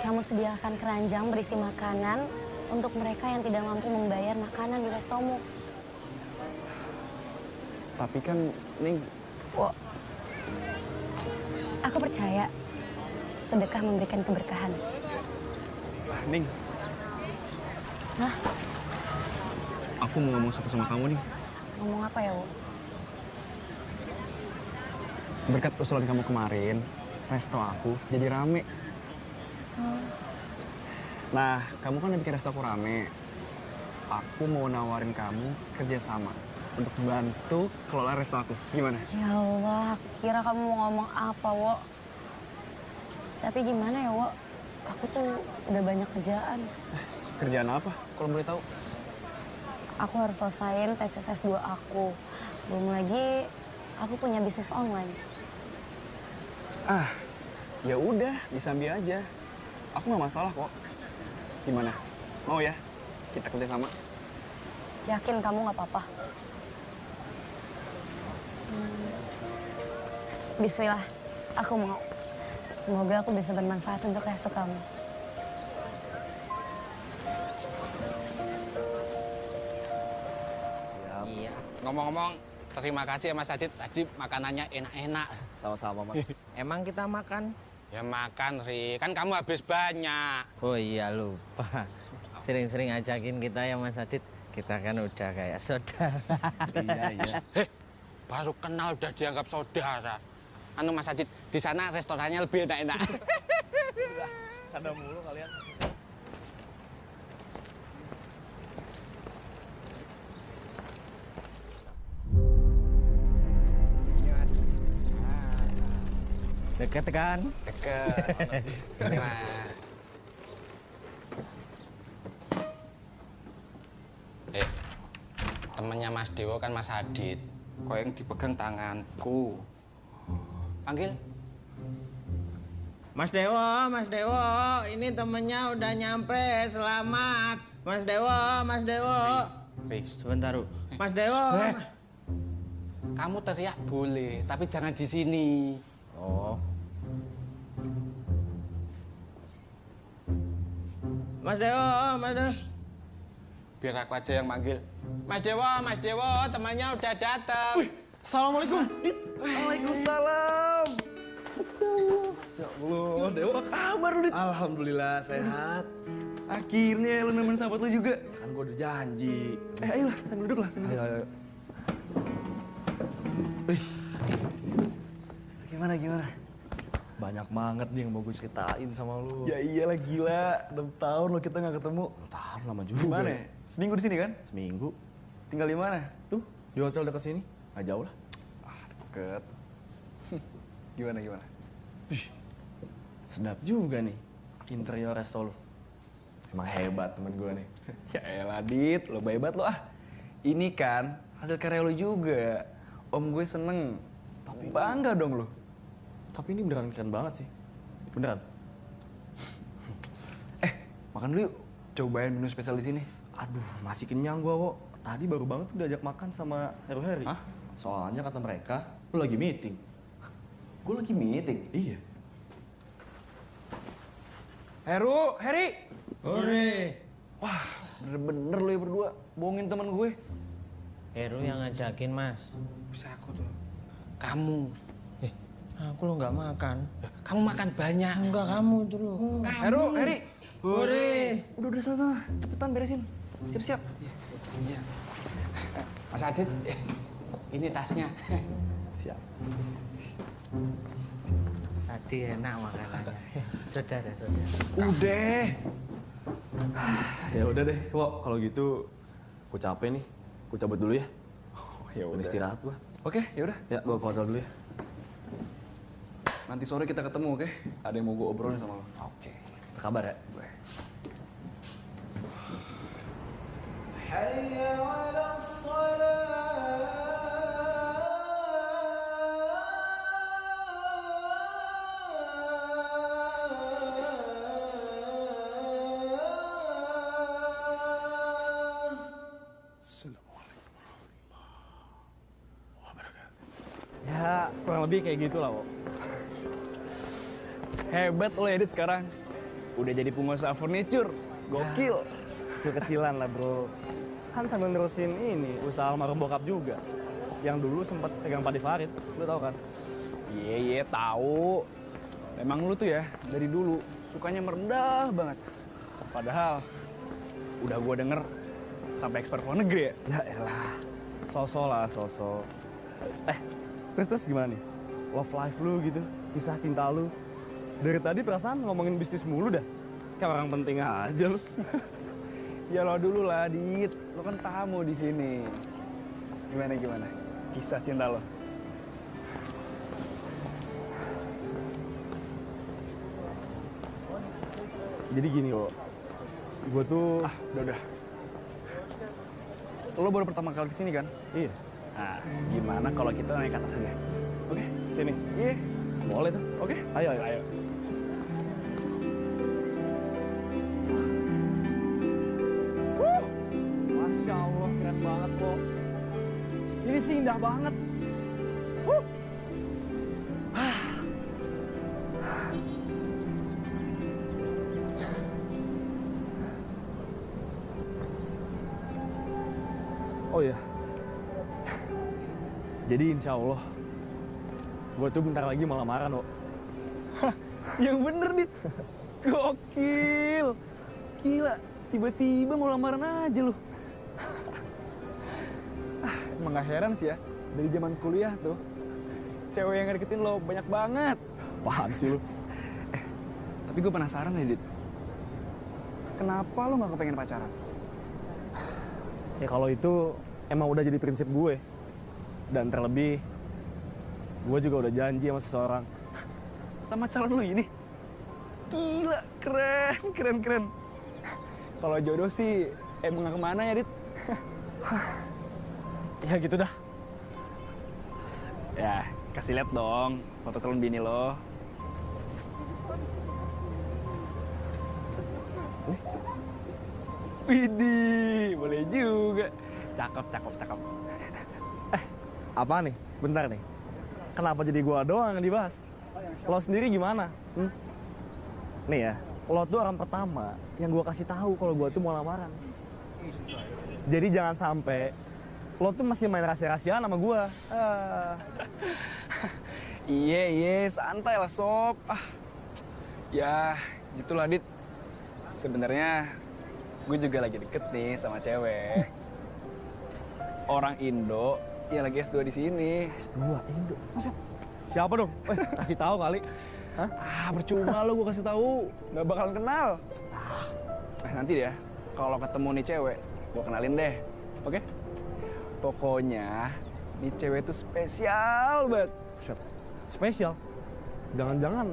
Kamu sediakan keranjang berisi makanan untuk mereka yang tidak mampu membayar makanan di restomu. Tapi kan, Ning... Wo, aku percaya sedekah memberikan keberkahan. Ning. Hah? Aku mau ngomong satu sama kamu, nih. Ngomong apa ya, Wo? Berkat usulan kamu kemarin, resto aku jadi rame. Nah, kamu kan udah bikin resto aku rame. Aku mau nawarin kamu kerjasama untuk bantu kelola resto aku. Gimana? Ya Allah, kira kamu mau ngomong apa, Wo? Tapi gimana ya, Wo? Aku tuh udah banyak kerjaan. Kerjaan apa, kalau boleh tahu? Aku harus selesain tesis S2 aku. Belum lagi, aku punya bisnis online. Ah, ya udah, disambi aja. Aku nggak masalah kok. Gimana? Mau ya? Kita kerjasama. Yakin kamu nggak apa-apa? Bismillah, aku mau. Semoga aku bisa bermanfaat untuk resto kamu. Iya. Ngomong-ngomong, terima kasih ya Mas Adit. Tadi makanannya enak-enak. Sama-sama, Mas. Emang kita makan? Ya makan, Ri. Kan kamu habis banyak. Oh iya, lupa. Sering-sering ajakin kita ya, Mas Adit. Kita kan udah kayak saudara. Iya. Baru kenal udah dianggap saudara. Anu Mas Adit, di sana restorannya lebih enak-enak. Canda mulu kalian. Deket kan? Deket. Nah. Temennya Mas Dewo kan Mas Adit. Kok yang dipegang tanganku. Panggil. Mas Dewo, ini temennya udah nyampe, selamat. Mas Dewo. Sebentar, Bu. Mas Dewo. Kamu teriak boleh, tapi jangan di sini. Oh. Mas Dewo. Biar aku aja yang manggil. Mas Dewo, temannya udah datang. Assalamualaikum. Waalaikumsalam. Ya Allah, Dewa, apa kabar lu, Dit? Alhamdulillah, sehat. Akhirnya lu nemenin sahabat lu juga. Ya kan gua udah janji. Ayolah, sambil duduk lah, Ayo. Gimana? Banyak banget nih yang mau gue ceritain sama lu. Ya iyalah, gila. 6 tahun lo kita gak ketemu. 6 tahun lama juga. Gimana ya? Seminggu di sini kan? Seminggu. Tinggal di mana? Tuh, di hotel dekat sini. Gak jauh lah. Deket. Gimana? Sedap juga nih interior resto lu. Emang hebat temen gue nih. Ya elah, Dit, lo hebat lo ah. Ini kan hasil karya lo juga. Om gue seneng. Tapi bangga dong lo. Tapi ini beneran keren banget sih. Beneran. Makan dulu yuk. Cobain menu spesial di sini. Aduh, masih kenyang gua, Wo. Tadi baru banget tuh diajak makan sama Heru Heri. Hah? Soalnya kata mereka, lu lagi meeting. Gue lagi meeting? Iya. Heri! Hore! Wah, bener-bener lo ya berdua. Bohongin teman gue. Heru yang ngajakin, Mas. Bisa aku tuh. Kamu. Aku lo nggak makan. Kamu makan banyak. Enggak, kamu itu lo. Heri! Hore! Udah sana. Cepetan beresin. Siap-siap. Iya. Mas Adit, ini tasnya. Siap. Tadi enak makanannya. Saudara. Udah. Ya udah deh, Wo. Kalau gitu, gue capek nih. Gue cabut dulu ya. Ya udah. Istirahat gua. Oke, ya udah. Ya, gua ke hotel dulu ya. Nanti sore kita ketemu, oke? Ada yang mau gue obrolin sama lo. Oke. Apa kabar ya? Gue. Ya, kurang lebih kayak gitu lah, Wo. Hebat lo Edit sekarang. Udah jadi pengusaha furniture. Gokil. Kecil-kecilan lah, bro. Kan sambil nerusin ini, usaha almarhum bokap juga. Yang dulu sempat pegang Padi Farid, lu tau kan? Iya, tahu. Memang lu tuh ya, dari dulu sukanya merendah banget. Padahal, udah gua denger sampai ekspor ke luar negeri ya. Ya elah, sosok lah, sosok. Terus gimana nih? Love life lu gitu, kisah cinta lu. Dari tadi perasaan ngomongin bisnis mulu dah. Kayak orang penting aja lu. Ya lo dulu lah, Dit. Lo kan tamu di sini. Gimana? Kisah cinta lo. Jadi gini, Wo. Gue tuh... udah. Lo baru pertama kali kesini kan? Iya. Nah, gimana kalau kita naik ke atas aja? Oke, sini. Iya. Boleh tuh. Oke. Ayo. Masya Allah, keren banget, Wo. Ini sih indah banget. Oh iya. Jadi insya Allah, gue tuh bentar lagi mau lamaran, Wo. Yang bener, Dit. Gokil. Gila, tiba-tiba mau lamaran aja lu. Emang gak heran sih ya, dari zaman kuliah tuh, cewek yang ngedeketin lo banyak banget. Paham sih lu. Tapi gue penasaran nih, Dit. Kenapa lo gak kepengen pacaran? Ya kalau itu emang udah jadi prinsip gue. Dan terlebih, gue juga udah janji sama seseorang. Sama calon lo ini? Gila, keren. Kalau jodoh sih emang gak kemana ya, Dit? Ya gitu dah. Ya, kasih lihat dong foto calon bini lo. Widih, boleh juga. Cakep. Apa nih? Bentar nih. Kenapa jadi gua doang yang dibahas? Lo sendiri gimana? Nih ya, lo tuh orang pertama yang gua kasih tahu kalau gua tuh mau lamaran. Jadi jangan sampai lo tuh masih main rahasia-rahasiaan sama gua. Iya, santai lah sob. Ya, gitulah Dit. Sebenarnya gue juga lagi deket nih sama cewek. Orang Indo yang lagi S2 di sini. S2 Indo? Maksud? Siapa dong? Kasih tahu kali. Hah? Percuma lo gue kasih tahu, nggak bakalan kenal. Nanti deh, kalau ketemu nih cewek, gue kenalin deh, oke? Pokoknya, nih cewek tuh spesial banget. Spesial? Jangan-jangan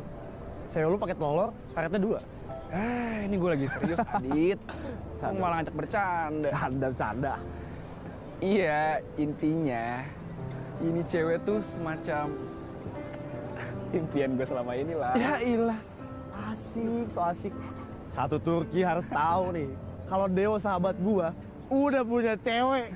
cewek lu pakai telur, karetnya 2. Ini gue lagi serius, Adit. Kamu malah ngajak bercanda. Canda. Iya, intinya ini cewek tuh semacam impian gue selama ini lah. Ya ilah, asik, so asik. Satu Turki harus tahu nih, kalau Deo sahabat gua udah punya cewek.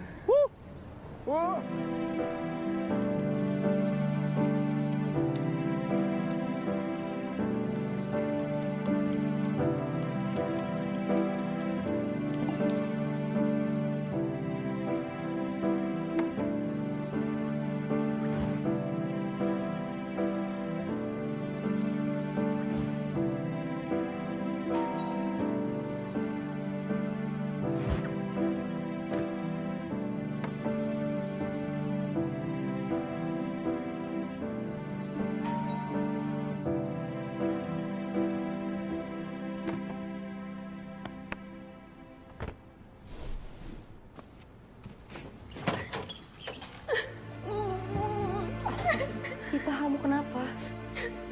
Ita, kamu kenapa?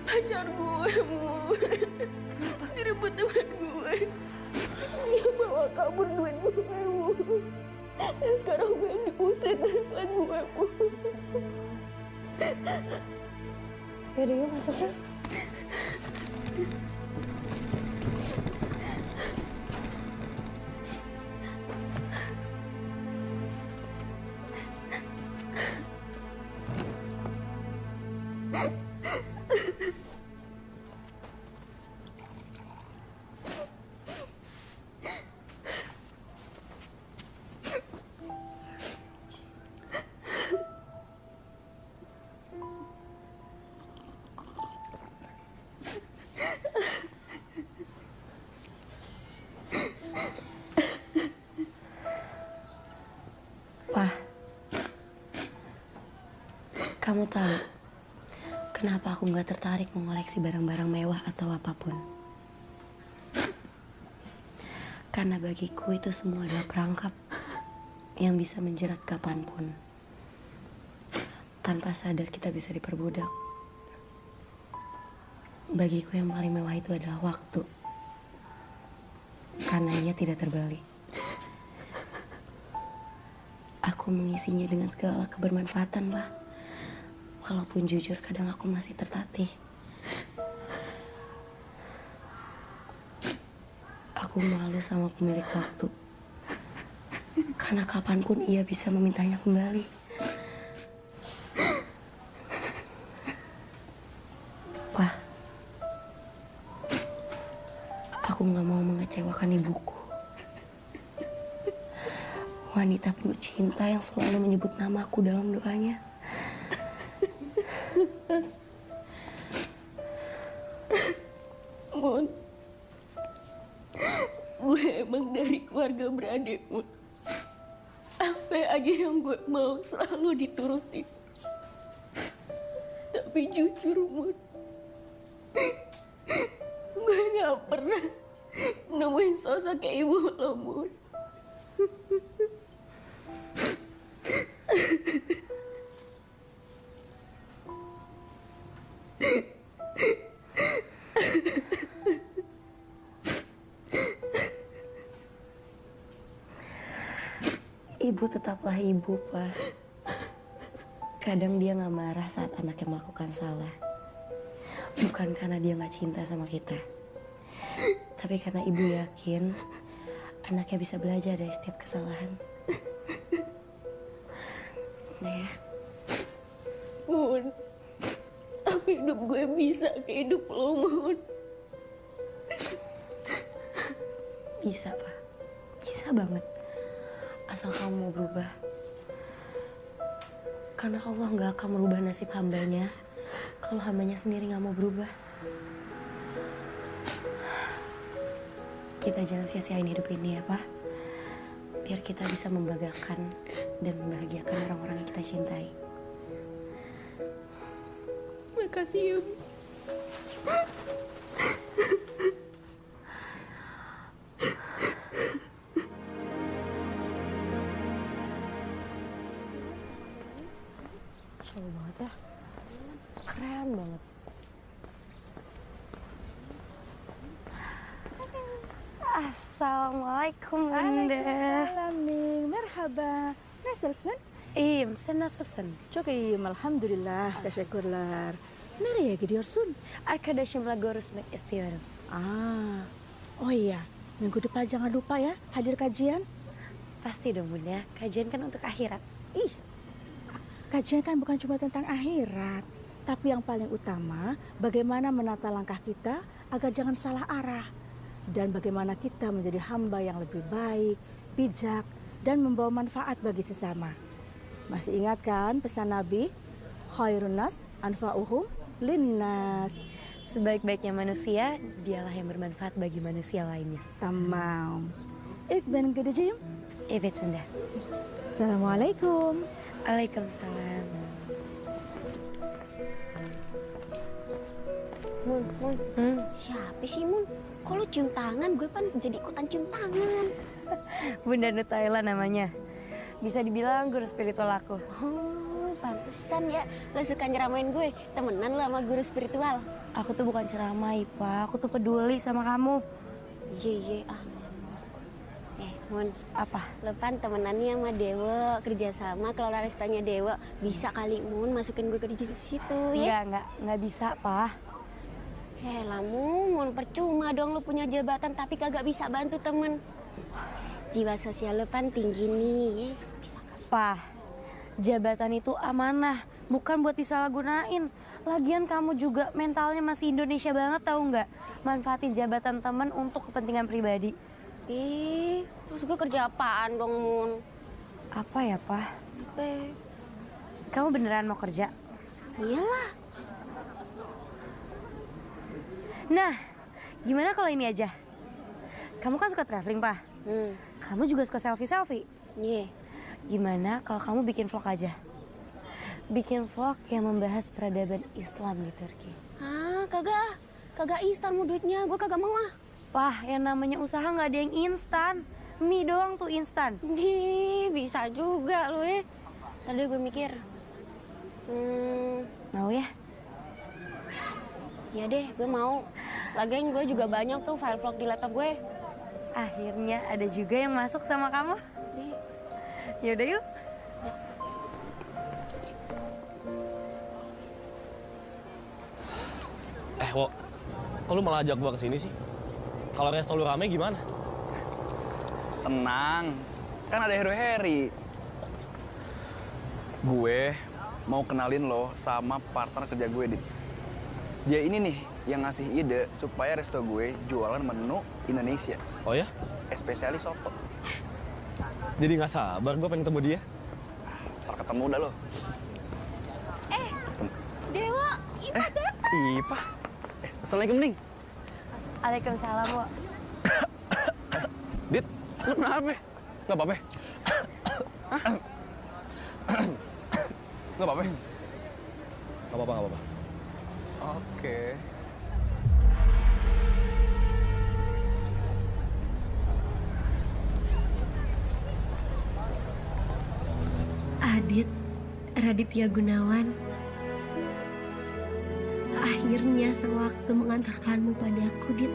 Pacar gue, Mu. Direbut teman gue. Dia bawa kabur duit gue, Mu. Dan sekarang gue yang diusir dari flat gue, Bu. Yaudah yuk masuk ya. Pak, kamu tahu kenapa aku nggak tertarik mengoleksi barang-barang mewah atau apapun? Karena bagiku itu semua adalah perangkap yang bisa menjerat kapanpun. Tanpa sadar kita bisa diperbudak. Bagiku yang paling mewah itu adalah waktu. Karena ia tidak terbalik. Aku mengisinya dengan segala kebermanfaatan lah. Walaupun jujur kadang aku masih tertatih. Aku malu sama pemilik waktu. Karena kapanpun ia bisa memintanya kembali. Wah, aku gak mau mengecewakan ibuku. Wanita penuh cinta yang selalu menyebut namaku dalam doanya. Mun, gue emang dari keluarga beradik, Mun. Apa aja yang gue mau selalu dituruti. Tapi jujur, Mun, gue gak pernah nemuin sosok kayak ibu lo, Mun. Ibu tetaplah ibu, Pak. Kadang dia gak marah saat anaknya melakukan salah. Bukan karena dia gak cinta sama kita. Tapi karena ibu yakin anaknya bisa belajar dari setiap kesalahan. Nah ya. Mun, apa hidup gue bisa kayak hidup lo, Mun? Bisa, Pak. Bisa banget. Asal kamu mau berubah. Karena Allah gak akan merubah nasib hambanya kalau hambanya sendiri gak mau berubah. Kita jangan sia-siain hidup ini ya, Pak. Biar kita bisa membanggakan dan membahagiakan orang-orang yang kita cintai. Makasih ya, Bu. Seru banget ya. Keren banget. Assalamualaikum, Bunda. Waalaikumsalam, Ning. Merhaba. Nasılsın? İyiyim, sen nasılsın? Çok iyiyim, elhamdülillah. Teşekkürler. Nereye gidiyorsun? Arkadaşımla görüşmek istiyorum. Oh iya, minggu depan jangan lupa ya hadir kajian. Pasti dong, Bunda. Kajian kan untuk akhirat. Ih, kajian kan bukan cuma tentang akhirat. Tapi yang paling utama, bagaimana menata langkah kita agar jangan salah arah. Dan bagaimana kita menjadi hamba yang lebih baik, bijak, dan membawa manfaat bagi sesama. Masih ingat kan pesan Nabi? Khairun nas anfa'uhum linnas. Sebaik-baiknya manusia, dialah yang bermanfaat bagi manusia lainnya. Tamam. İlk ben gideceğim. Evet, Bunda. Assalamualaikum. Waalaikumsalam. Mun, siapa sih, Mun? Kok lu cium tangan? Gue kan jadi ikutan cium tangan. Bunda Nutaila namanya. Bisa dibilang guru spiritual aku. Oh, pantesan ya. Lo suka nyeramain gue. Temenan lo sama guru spiritual. Aku tuh bukan ceramah, Pak. Aku tuh peduli sama kamu. Iya. Mun, apa? Lepan temenannya sama Dewa, kerjasama kelola restorannya Dewa. Bisa kali Mun masukin gue kerja di situ ya? Nggak bisa, Pak. Ya lah Mun, percuma dong lu punya jabatan tapi kagak bisa bantu temen. Jiwa sosial lu pan tinggi nih, ya. Bisa kali. Pak, jabatan itu amanah, bukan buat disalahgunain. Lagian kamu juga mentalnya masih Indonesia banget, tahu nggak? Manfaatin jabatan temen untuk kepentingan pribadi. Terus gue kerja apaan dong, Mun? Apa ya, Pak? Apa? Kamu beneran mau kerja? Iyalah. Nah, gimana kalau ini aja? Kamu kan suka traveling, Pak? Kamu juga suka selfie-selfie? Iya. Gimana kalau kamu bikin vlog aja? Bikin vlog yang membahas peradaban Islam di Turki. Kagak instan mau duitnya, gue kagak mau ah. Wah, yang namanya usaha nggak ada yang instan. Mie doang tuh instan. Bisa juga lu ya. Tadi gue mikir. Mau ya? Ya deh, gue mau. Lagian gue juga banyak tuh file vlog di laptop gue. Akhirnya ada juga yang masuk sama kamu. Yaudah yuk. Wo, kok lu malah ajak gua kesini sih? Kalau resto lu rame gimana? Tenang, kan ada Hero Harry. Gue mau kenalin lo sama partner kerja gue, Dit. Dia ini nih yang ngasih ide supaya resto gue jualan menu Indonesia. Oh ya? Spesialis soto. Jadi nggak sabar gue pengen ketemu dia. Ntar ketemu dah lo. Dewa, Ipa datang. Ipa? Assalamualaikum, Ning. Waalaikumsalam, Wo. Dit, lu kenapa? Nggak apa-apa? Nggak apa-apa? Nggak apa-apa, nggak apa-apa. Oke. Adit, Raditya Gunawan. Akhirnya sang waktu mengantarkanmu padaku, Dit.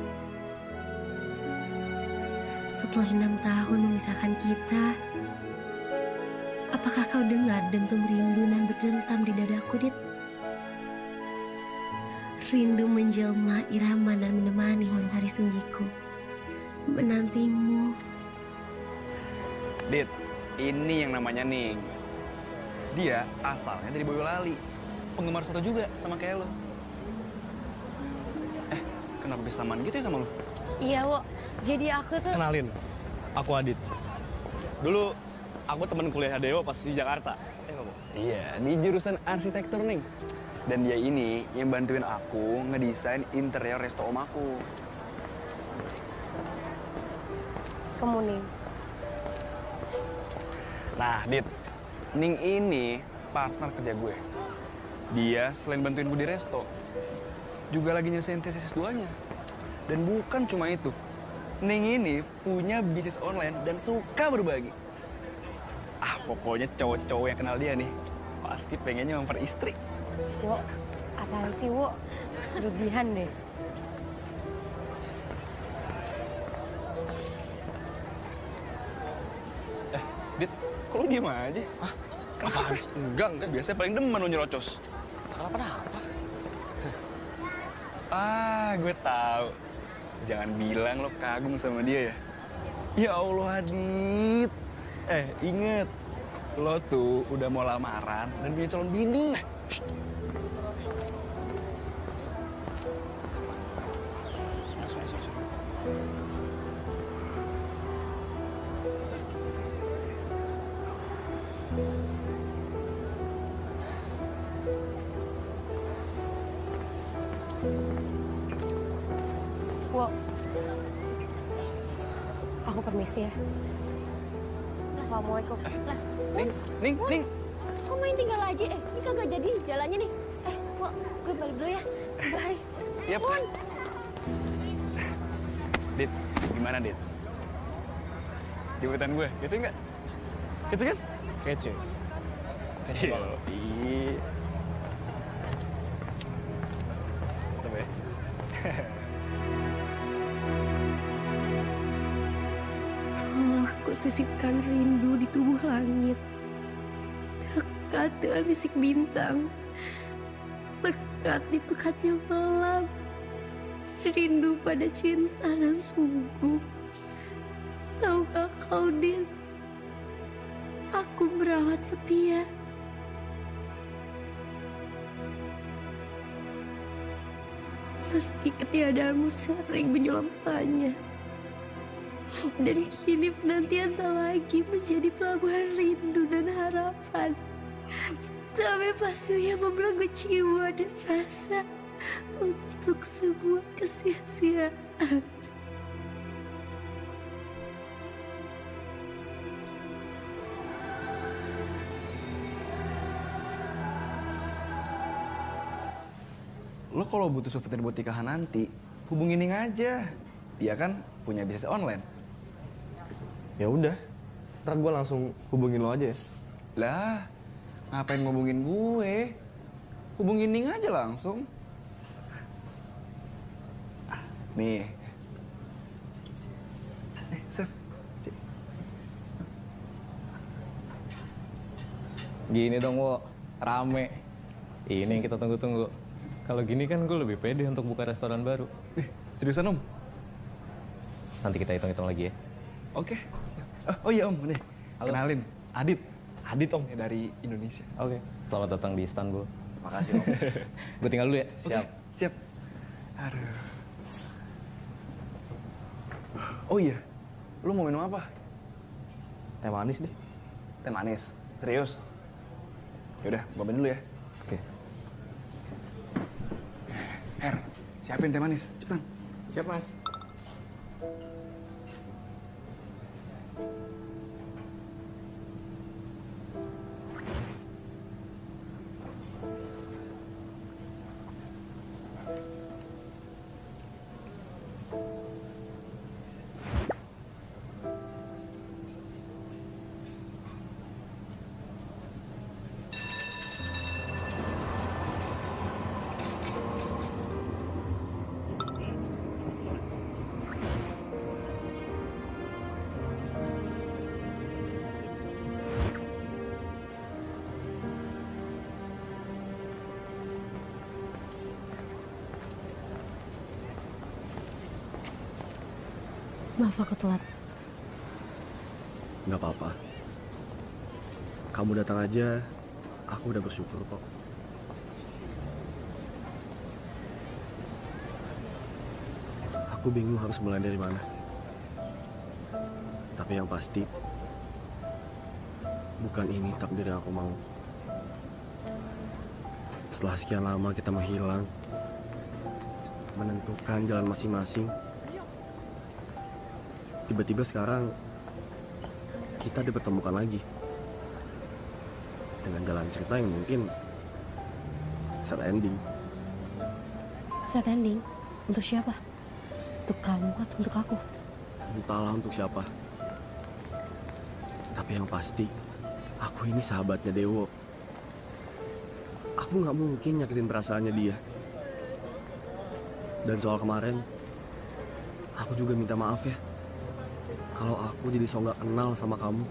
Setelah 6 tahun memisahkan kita, apakah kau dengar dentum rindu nan berdentam di dadaku, Dit? Rindu menjelma irama dan menemani hari-hari sunyiku. Menantimu. Dit, ini yang namanya Ning. Dia asalnya dari Boyolali. Penggemar soto juga sama kayak lo. Kenapa bisa samaan gitu ya sama lo? Iya, Wo. Jadi aku tuh... Kenalin, aku Adit. Dulu aku teman kuliah Dewa pas di Jakarta. Iya, di jurusan arsitektur nih. Dan dia ini yang bantuin aku ngedesain interior resto om aku. Kamu, Ning. Nah, Dit. Ning ini partner kerja gue. Dia selain bantuin gue di resto, juga lagi nyelesain tesis S2-nya. Dan bukan cuma itu. Ning ini punya bisnis online dan suka berbagi. Pokoknya cowok-cowok yang kenal dia nih, pasti pengennya memperistri. Wo, apaan sih, Wo? Berlebihan deh. Dit, kok lu diem aja? Hah? Kenapa? Enggak, biasanya paling demen lu nyerocos. Kenapa? Gue tahu. Jangan bilang lo kagum sama dia ya. Ya Allah, Adit. Inget. Lo tuh udah mau lamaran dan punya calon bini. Wo, aku permisi ya. Assalamualaikum. Ning. Kok main tinggal aja? Ini kagak jadi jalannya nih. Wo, gue balik dulu ya. Bye. Yep. Dit, gimana, Dit? Jemputan gue, kece nggak? Kece kan? Kece. Iya. Tetep ya. Tolong aku sisipkan rindu di tubuh langit, dekat dengan bisik bintang, lekat di pekatnya malam, rindu pada cinta dan sungguh. Tahukah kau, Din, aku merawat setia. Meski ketiadaanmu sering menyelamkannya. Dan kini penantian tak lagi menjadi pelabuhan rindu dan harapan. Tapi pasti yang membelenggu jiwa dan rasa untuk sebuah kesia-siaan. Lo kalau butuh souvenir buat nikahan nanti, hubungin Ning aja. Dia kan punya bisnis online. Ya udah, ntar gue langsung hubungin lo aja ya. Lah, ngapain ngubungin gue? Hubungin Ning aja langsung. Nih. Save. Gini dong, Wo. Rame. Ini yang kita tunggu-tunggu. Kalau gini kan gue lebih pede untuk buka restoran baru. Seriusan, Om? Nanti kita hitung-hitung lagi ya. Oke. Oh iya, Om. Nih, kenalin. Adit. Adit, Om. Dari Indonesia. Oke. Selamat datang di Istanbul. Makasih, Om. Gue tinggal dulu ya. Siap. Oke, siap. Aduh. Oh iya, lu mau minum apa? Teh manis deh. Teh manis? Serius? Yaudah, gue ambil dulu ya. Oke. Her, siapin teh manis, cepetan. Siap, Mas. Maaf aku telat. Nggak apa-apa. Kamu datang aja, aku udah bersyukur kok. Aku bingung harus mulai dari mana. Tapi yang pasti, bukan ini takdir yang aku mau. Setelah sekian lama kita menghilang, menentukan jalan masing-masing, tiba-tiba sekarang kita dipertemukan lagi dengan jalan cerita yang mungkin sad ending. Sad ending? Untuk siapa? Untuk kamu atau untuk aku? Entahlah untuk siapa. Tapi yang pasti, aku ini sahabatnya Dewo. Aku nggak mungkin nyakitin perasaannya dia. Dan soal kemarin, aku juga minta maaf ya. Kalau aku jadi so nggak kenal sama kamu.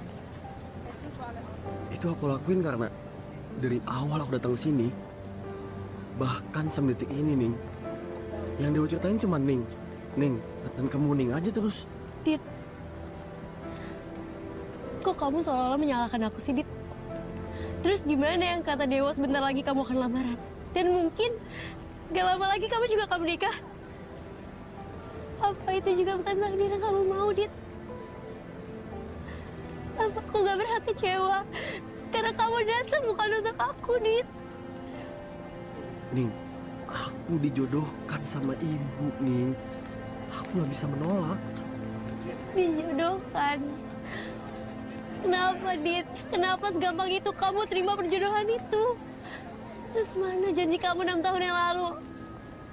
Itu aku lakuin karena dari awal aku datang ke sini, bahkan sampai detik ini, Ning, yang Dewo ceritain cuma Ning, dan kamu Ning aja terus. Dit, kok kamu seolah-olah menyalahkan aku sih, Dit? Terus gimana yang kata Dewo sebentar lagi kamu akan lamaran? Dan mungkin gak lama lagi kamu juga akan menikah? Apa itu juga bukan takdir yang kamu mau, Dit? Apa aku gak berhak kecewa? Karena kamu datang bukan untuk aku, Dit. Ning, aku dijodohkan sama ibu, Ning. Aku gak bisa menolak. Dijodohkan? Kenapa, Dit? Kenapa segampang itu kamu terima perjodohan itu? Terus mana janji kamu 6 tahun yang lalu?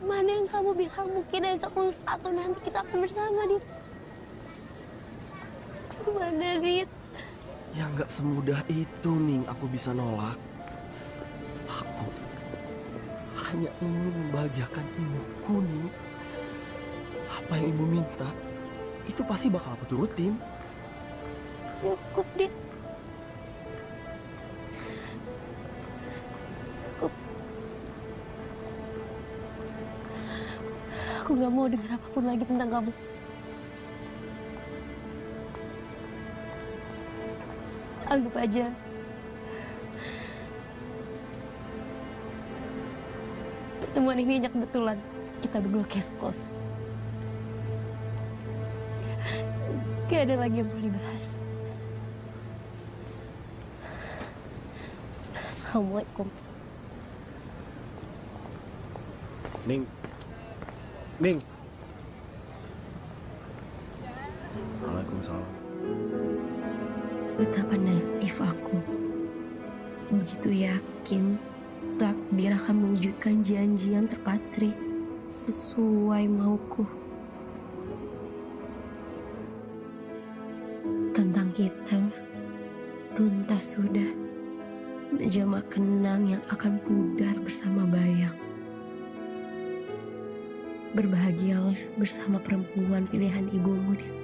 Mana yang kamu bilang mungkin esok lusa atau nanti kita akan bersama, Dit? Mana, Dit? Ya nggak semudah itu, Ning, aku bisa nolak. Aku hanya ingin membahagiakan ibuku, Ning. Apa yang ibu minta, itu pasti bakal aku turutin. Cukup, Dit. Cukup. Aku nggak mau dengar apapun lagi tentang kamu. Anggap aja pertemuan ini hanya kebetulan. Kita berdua case close. Gak ada lagi yang perlu dibahas. Assalamualaikum. Ning. Ning. Waalaikumsalam. Betapa naif aku. Begitu yakin takdir akan mewujudkan janji yang terpatri sesuai mauku. Tentang kita, tuntas sudah menjamak kenang yang akan pudar bersama bayang. Berbahagialah bersama perempuan pilihan ibumu, Dit.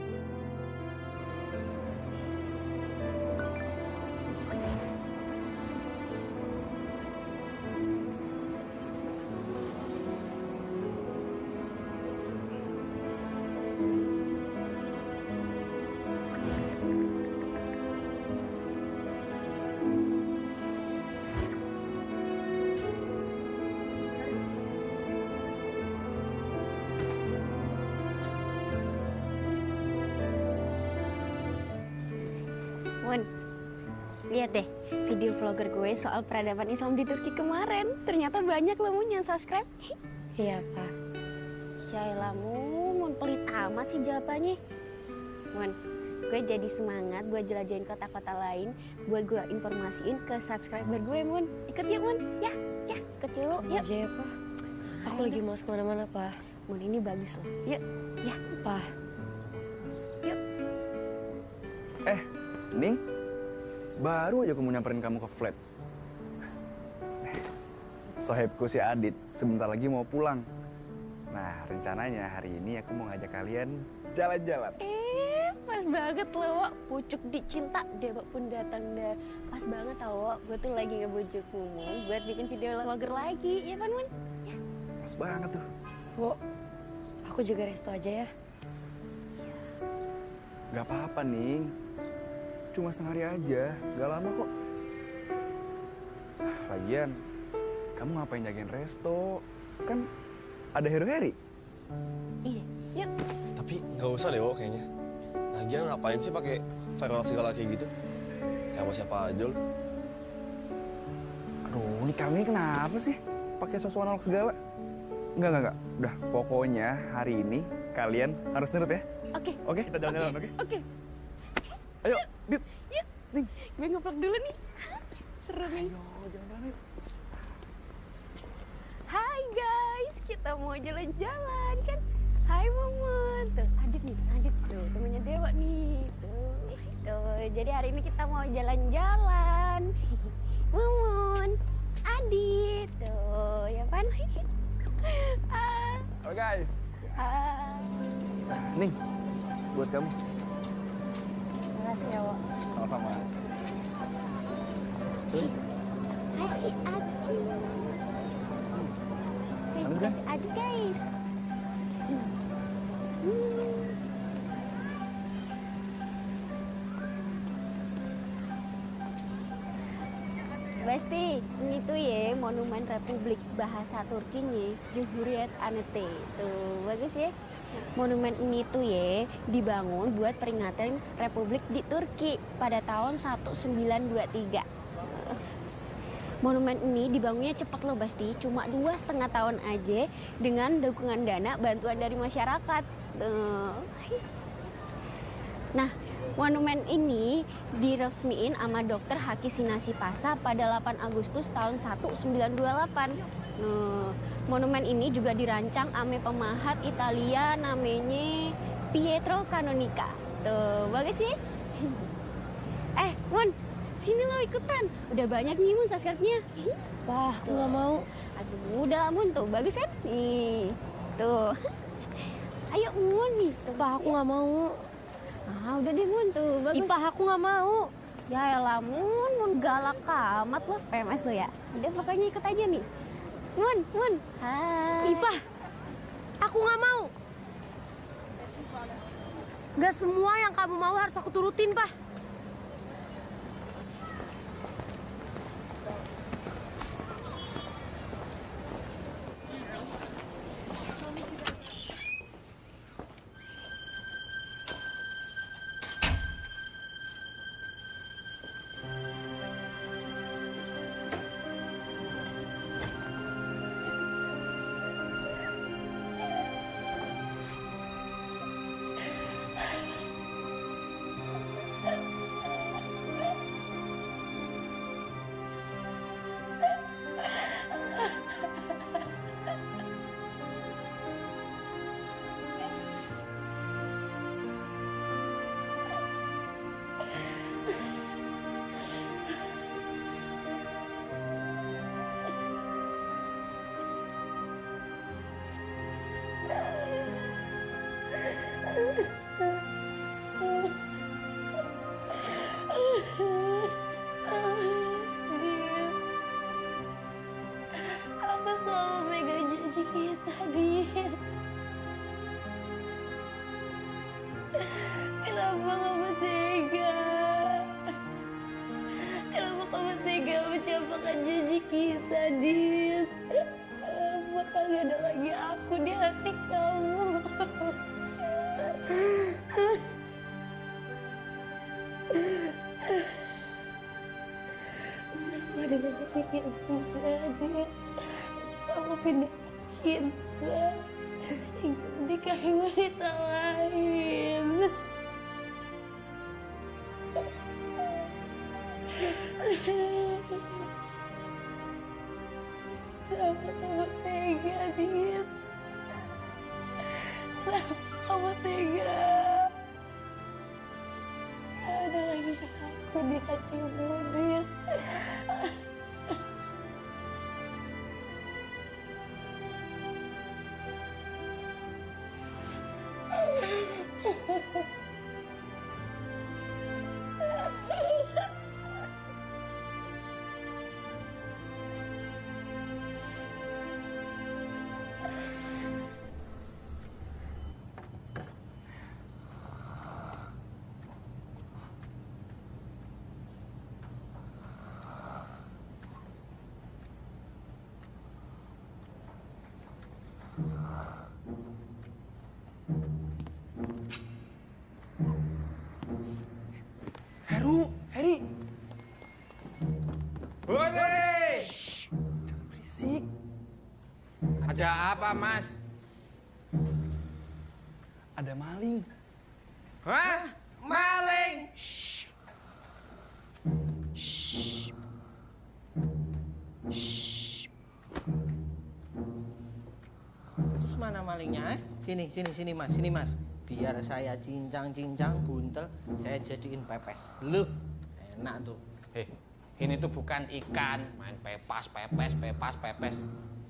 Mun, lihat deh video vlogger gue soal peradaban Islam di Turki kemarin. Ternyata banyak loh Mun yang subscribe. Iya, Pak. Syailah Mun pelit amat sih jawabannya. Mun, gue jadi semangat buat jelajahin kota-kota lain, buat gue informasiin ke subscriber gue, Mun. Ikut yuk, Mun. Ya, ikut yuk. Kamu aja ya, Pak. Aku lagi mau kemana-mana, Pak. Mun, ini bagus loh. Yuk, ya. Pak. Ning, baru aja aku mau nyamperin kamu ke flat. Sohibku si Adit sebentar lagi mau pulang. Nah, rencananya hari ini aku mau ngajak kalian jalan-jalan. Pas banget loh, Wak. Pucuk dicinta, Dewa pun datang dah. Pas banget tau, Wak. Gue tuh lagi ngebujuk Mun buat bikin video vlogger lagi, ya kan, Mun? Ya. Pas banget tuh. Wo, aku juga resto aja ya. Gak apa-apa, Ning. Cuma setengah hari aja, gak lama kok. Lagian, kamu ngapain jagain resto? Kan ada Heru Heri. Iya, yuk. Tapi nggak usah deh, Wo, kayaknya. Lagian ngapain sih pakai viral segala kayak gitu? Kayak sama siapa aja lu? Aduh, ini kami kenapa sih? Pakai sosok analog segala? Enggak. Udah, pokoknya hari ini kalian harus nurut ya. Oke. Oke, kita jalan-jalan, oke? Oke. Ayo, Dit. Yuk. Ning. Gue nge-vlog dulu nih. Seru nih. Jalan-jalan yuk. Hai guys, kita mau jalan-jalan kan? Hai Mumun. Tuh, Adit nih, Adit tuh, temennya Dewa nih. Tuh, jadi hari ini kita mau jalan-jalan. Mumun, Adit, tuh, ya kan? Halo guys. Ning, buat kamu. Makasih ya, Wo. Sama-sama. Kasih Adit. Kasih Adit guys. Pasti ini tuh ya Monumen Republik Bahasa Turkinya Cumhuriyet Anıtı. Tuh bagus ya. Monumen ini tuh ya dibangun buat peringatan Republik di Turki pada tahun 1923. Monumen ini dibangunnya cepat loh Basti, cuma 2,5 tahun aja dengan dukungan dana bantuan dari masyarakat. Tuh. Nah, monumen ini diresmiin sama Dr. Haki Sinasi Pasa pada 8 Agustus tahun 1928. Nah, monumen ini juga dirancang sama pemahat Italia namanya Pietro Canonica. Tuh, bagus sih. Mon, sini lo ikutan. Udah banyak nih Mun subscribe-nya. Wah, aku nggak mau. Aduh, udah Mun tuh, bagus kan? Nih, tuh. Ayo Mun nih. Pak, aku nggak mau. Ah, udah deh Mun tuh, bagus. Ipah aku nggak mau. Ya elah Mun galak amat lo. PMS lo ya. Udah pokoknya ikut aja nih. Mun. Hai. Ipah, aku nggak mau. Gak semua yang kamu mau harus aku turutin, Pak. Aku selalu megang janji kita, Dit. Kenapa kamu tega? Kenapa kamu tega mencapai janji kita, Dit? Apakah gak ada lagi aku di hati kamu? Kenapa dengan hati kita, Dit? Kamu pindah cinta hingga menikahi wanita lain. Kenapa kamu tega, Dit? Kenapa kamu tega? Ada lagi aku di hatimu, Dit. Heri! Hore! Jangan berisik. Ada apa, Mas? Ada maling. Hah? Maling? Terus mana malingnya? Sini mas. Biar saya cincang buntel, saya jadiin pepes. Loh, enak tuh. Ini tuh bukan ikan, main pepes.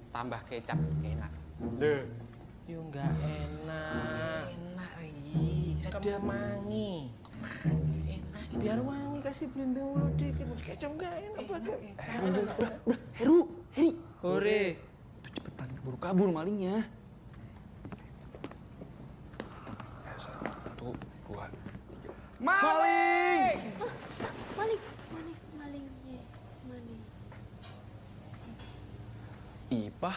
Tambah kecap, enak. Loh. Yo nggak enak. Enak lagi. Kemangi. Enak. Biar wangi, kasih belimbing dulu dikit. Kecap nggak enak banget. Heri. Hore. Tuh cepetan, keburu kabur malingnya. 1, 2, 3. Maling! Malingnya. Ipah,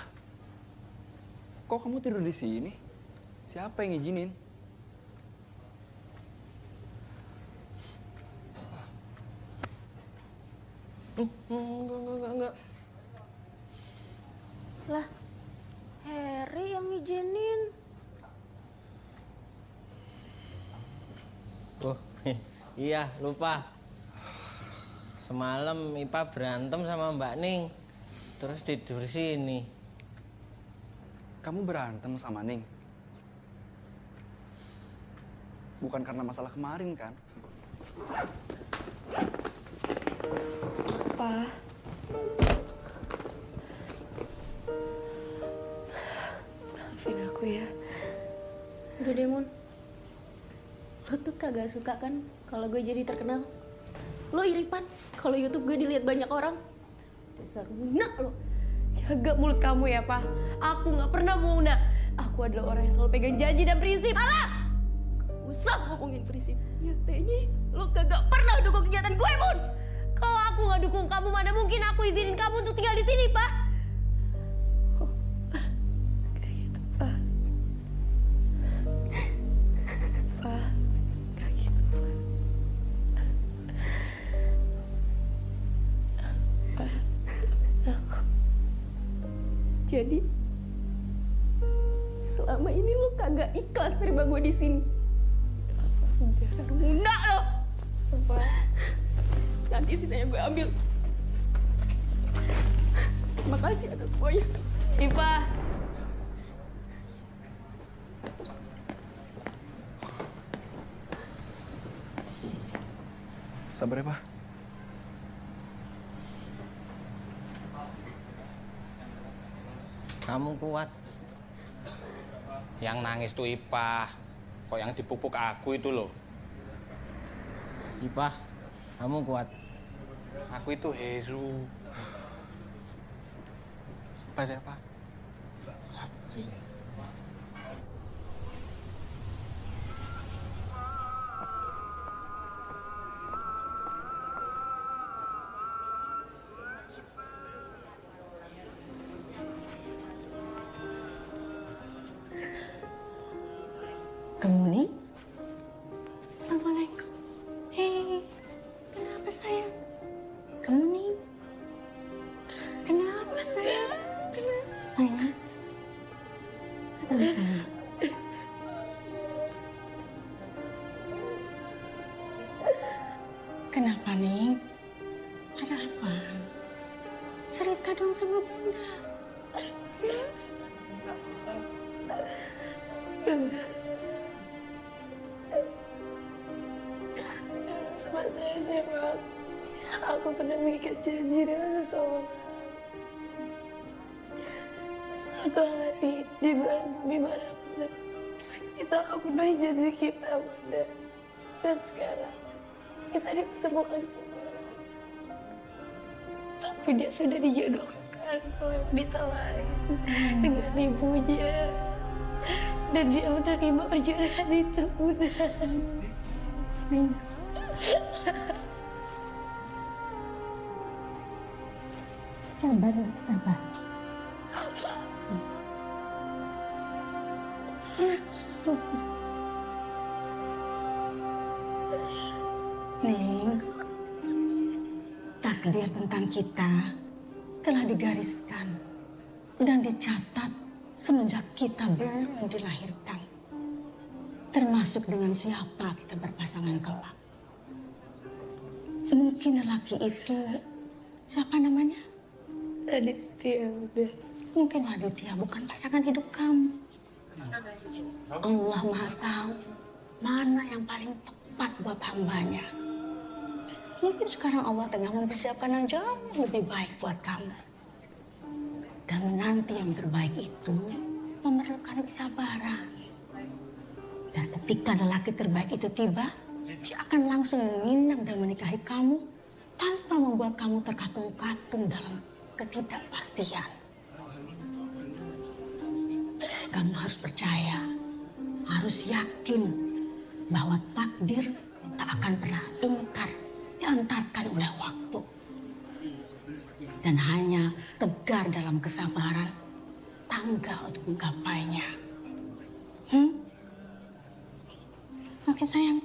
kok kamu tidur di sini? Siapa yang ngizinin? Enggak. Lah, Heri yang ngizinin. Oh, iya lupa. Semalam Ipa berantem sama Mbak Ning, terus tidur sini. Kamu berantem sama Ning? Bukan karena masalah kemarin, kan? Pa. Maafin aku ya. Udah deh, Mun. Lo tuh kagak suka kan kalau gue jadi terkenal? Lo iripan kalau YouTube gue dilihat banyak orang? Dasar Muna lo. Jaga mulut kamu ya, Pak. Aku nggak pernah Muna. Aku adalah orang yang selalu pegang janji dan prinsip. Alah! Gak usah ngomongin prinsip. Nyatanya lo kagak pernah dukung kegiatan gue, Mun. Kalau aku nggak dukung kamu, mana mungkin aku izinin kamu untuk tinggal di sini, Pak? Kayak gitu, Pak. Pak, kayak gitu, Pak. Aku. Jadi selama ini lo kagak ikhlas terima gue di sini. Dasar Muna lo. Pak. Nanti sisanya gue ambil. Terima kasih atas semuanya. Ipa. Sabar ya, Pak. Kamu kuat. Yang nangis tuh Ipah. Kok yang dipupuk aku itu loh. Ipah, kamu kuat. Aku itu Heru. Pada apa? Kamu nih? Assalamualaikum. Hei, kenapa sayang? Kamu nih? Kenapa sayang? Sayang? Kenapa nih? Ada apa? Cerita dong sama Bunda. Bunda. Semasa SMA, aku pernah mengikat janji dengan seseorang. Suatu hari di berantem dimanapun, kita akan penuhi janji kita, Bunda. Dan sekarang kita dipertemukan kembali. Tapi dia sudah dijodohkan oleh wanita lain dengan ibunya. Dan dia menerima perjodohan itu, Bunda. Sabar, sabar. Ning, takdir tentang kita telah digariskan dan dicatat semenjak kita belum dilahirkan. Termasuk dengan siapa kita berpasangan kelak. Mungkin lelaki itu, siapa namanya? Aditya, udah. Mungkin Aditya bukan pasangan hidup kamu. Allah Maha tahu mana yang paling tepat buat hambanya. Mungkin sekarang Allah tengah mempersiapkan yang jauh lebih baik buat kamu. Dan menanti yang terbaik itu memerlukan kesabaran. Dan ketika lelaki terbaik itu tiba, dia akan langsung menginang dan menikahi kamu tanpa membuat kamu terkatung-katung dalam ketidakpastian. Kamu harus percaya, harus yakin bahwa takdir tak akan pernah ingkar diantarkan oleh waktu. Dan hanya tegar dalam kesabaran, tangga untuk menggapainya. Oke sayang.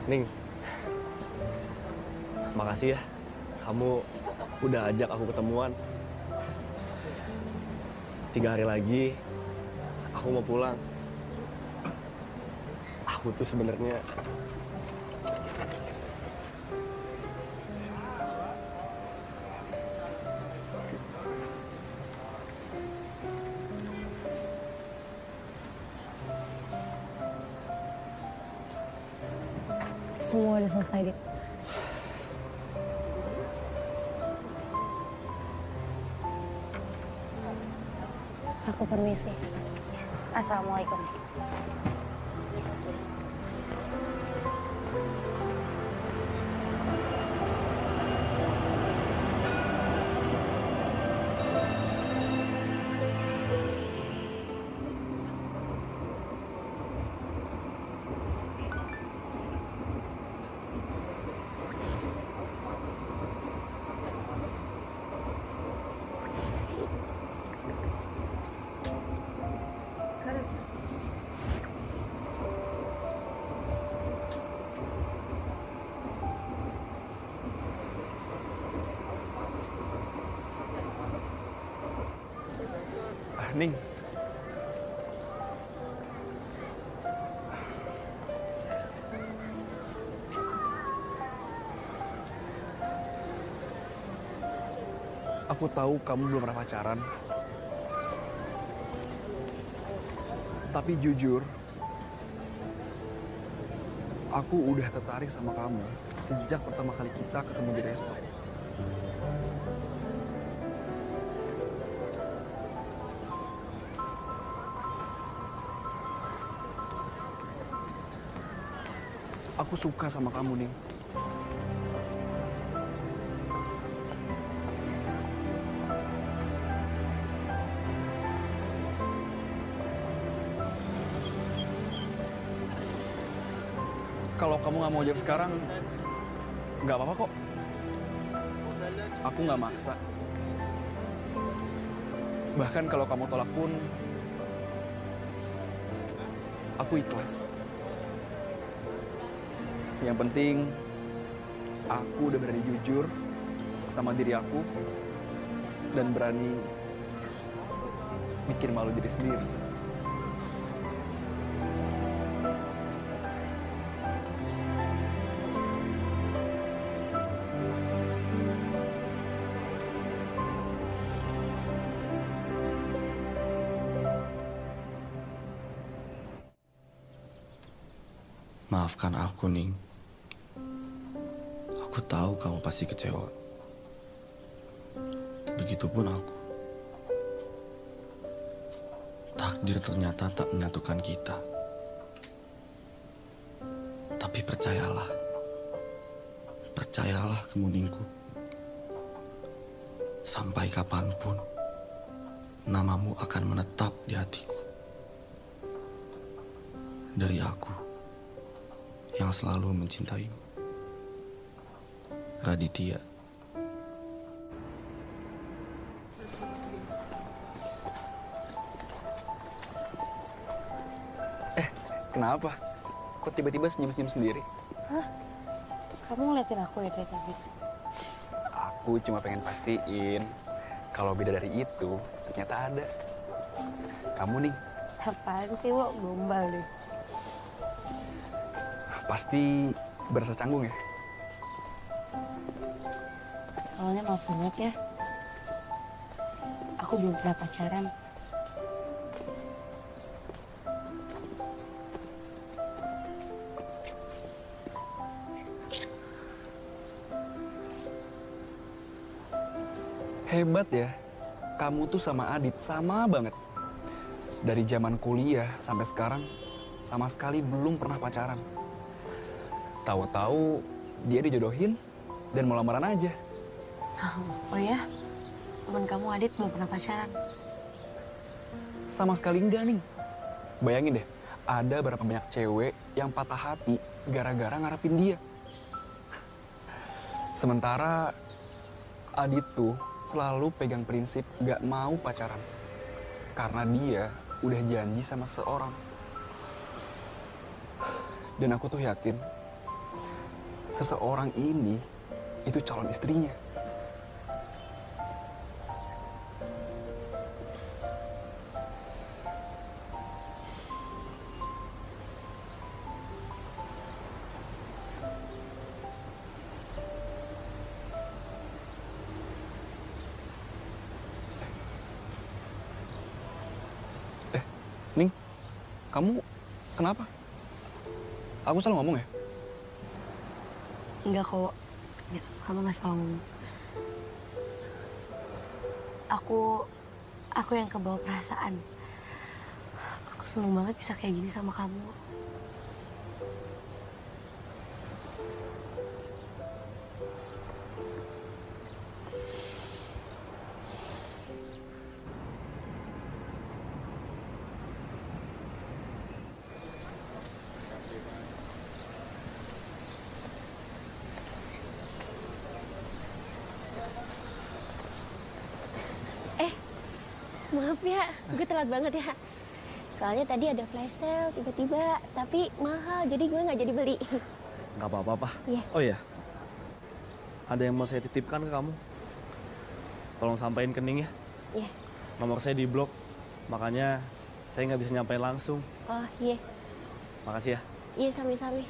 Ning, makasih ya. Kamu udah ajak aku ketemuan. 3 hari lagi, aku mau pulang. Aku tuh sebenarnya Semua udah selesai, Dit. Aku permisi. Assalamualaikum. Ning. Aku tahu kamu belum pernah pacaran. Tapi jujur, aku udah tertarik sama kamu sejak pertama kali kita ketemu di resto. Aku suka sama kamu, Ning. Kalau kamu nggak mau jawab sekarang, nggak apa-apa kok. Aku nggak maksa. Bahkan kalau kamu tolak pun, aku ikhlas. Yang penting, aku udah berani jujur sama diri aku dan berani bikin malu diri sendiri. Maafkan aku, Ning. Aku tahu kamu pasti kecewa. Begitupun aku. Takdir ternyata tak menyatukan kita. Tapi percayalah. Percayalah kamu, Ningku. Sampai kapanpun, namamu akan menetap di hatiku. Dari aku yang selalu mencintaimu. Raditya. Kenapa? Kok tiba-tiba senyum-senyum sendiri? Hah? Kamu ngeliatin aku ya dari tadi? Aku cuma pengen pastiin kalau beda dari itu ternyata ada. Kamu, Ning. Apaan sih, Wok? Gombal deh. Pasti berasa canggung ya? Soalnya maaf banget ya. Aku belum pernah pacaran. Hebat ya. Kamu tuh sama Adit sama banget. Dari zaman kuliah sampai sekarang sama sekali belum pernah pacaran. Tahu-tahu dia dijodohin dan mau lamaran aja. Oh ya? Teman kamu Adit belum pernah pacaran? Sama sekali enggak, Ning. Bayangin deh, ada berapa banyak cewek yang patah hati gara-gara ngarepin dia. Sementara Adit tuh selalu pegang prinsip gak mau pacaran. Karena dia udah janji sama seseorang. Dan aku tuh yakin seseorang ini itu calon istrinya. Ning, kamu kenapa? Aku salah ngomong ya? Enggak kok. Ya, kamu nggak salah ngomong. Aku yang kebawa perasaan. Aku seneng banget bisa kayak gini sama kamu. Maaf ya, gue telat banget ya. Soalnya tadi ada flash sale tiba-tiba, tapi mahal, jadi gue nggak jadi beli. Nggak apa-apa, Pak. Iya. Oh iya, ada yang mau saya titipkan ke kamu. Tolong sampaikan ke Ning ya. Iya. Nomor saya di blok, makanya saya nggak bisa nyampein langsung. Oh iya. Makasih ya. Iya, sami-sami.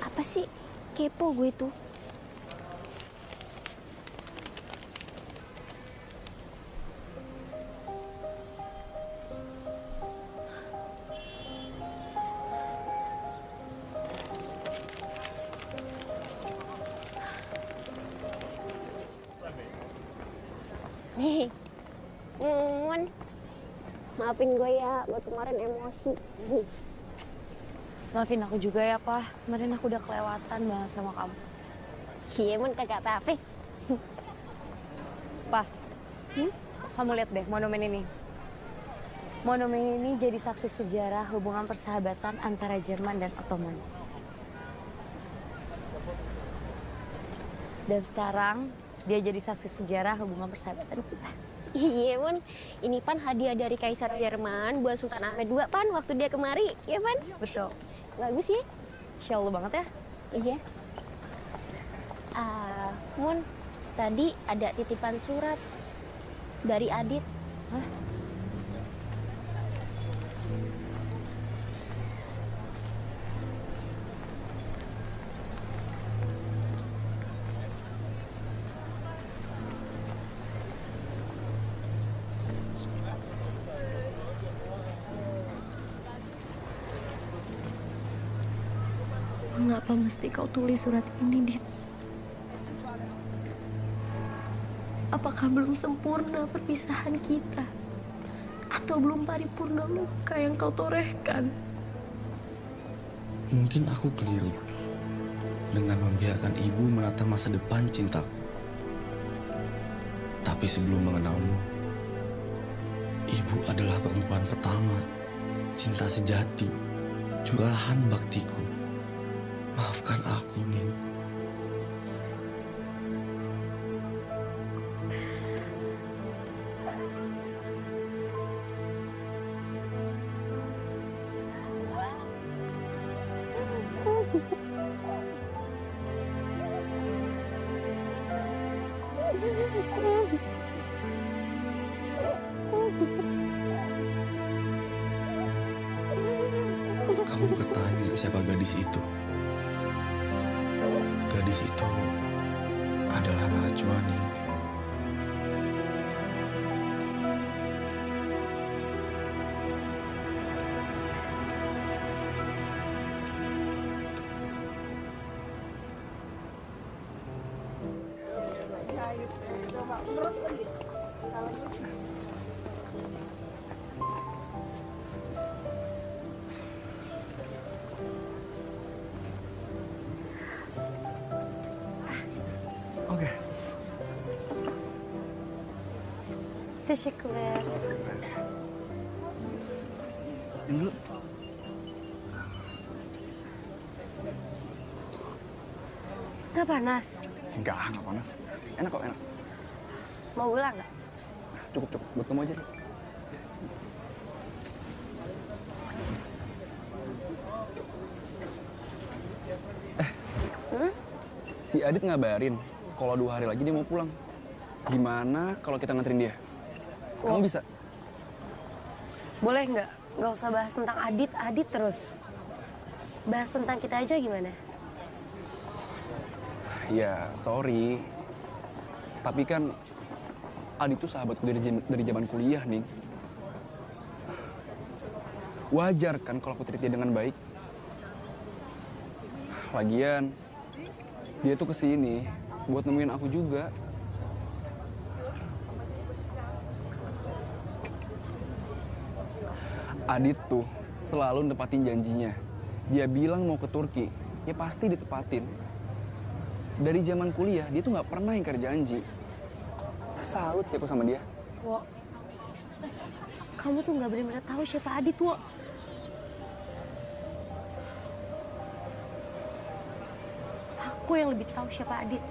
Apa sih? Kepo gue tuh. Nih, Mun, maafin gue ya, gue kemarin emosi. Maafin aku juga ya, Pak. Kemarin aku udah kelewatan banget sama kamu. Iya, Mun, kagak apa-apa. Pak, kamu lihat deh monumen ini. Monumen ini jadi saksi sejarah hubungan persahabatan antara Jerman dan Ottoman. Dan sekarang dia jadi saksi sejarah hubungan persahabatan kita. Iya, Mun. Ini Pan hadiah dari Kaisar Jerman buat Sultan Ahmed II, Pan, waktu dia kemari. Iya, Pan? Betul. Bagus ya? Insya Allah banget ya. Iya. Mun, tadi ada titipan surat dari Adit. Hah? Mengapa mesti kau tulis surat ini, Dit? Apakah belum sempurna perpisahan kita? Atau belum paripurna luka yang kau torehkan? Mungkin aku keliru dengan membiarkan ibu menata masa depan cintaku. Tapi sebelum mengenalmu, ibu adalah perempuan pertama, cinta sejati, curahan baktiku. Maafkan aku, Ning. Kamu bertanya siapa gadis itu? Gadis itu adalah Najwa, Ning. Oke. Teşekkürler. Ini dulu. Nggak panas? Enggak panas. Enak kok, enak. Mau gula nggak? Cukup, buat kamu aja. Si Adit ngabarin kalau 2 hari lagi dia mau pulang. Gimana kalau kita nganterin dia? Kamu bisa? Boleh nggak? Nggak usah bahas tentang Adit terus. Bahas tentang kita aja gimana? Ya, sorry. Tapi kan Adit tuh sahabatku dari zaman kuliah, nih. Wajar kan kalau aku treat dia dengan baik. Lagian, dia tuh kesini buat nemuin aku juga. Adit tuh selalu nepatin janjinya. Dia bilang mau ke Turki, ya pasti ditepatin. Dari zaman kuliah, dia tuh nggak pernah ingkar janji. Salut sih aku sama dia. Wo, kamu tuh nggak benar-benar tahu siapa Adit, Wo. Aku yang lebih tahu siapa Adit.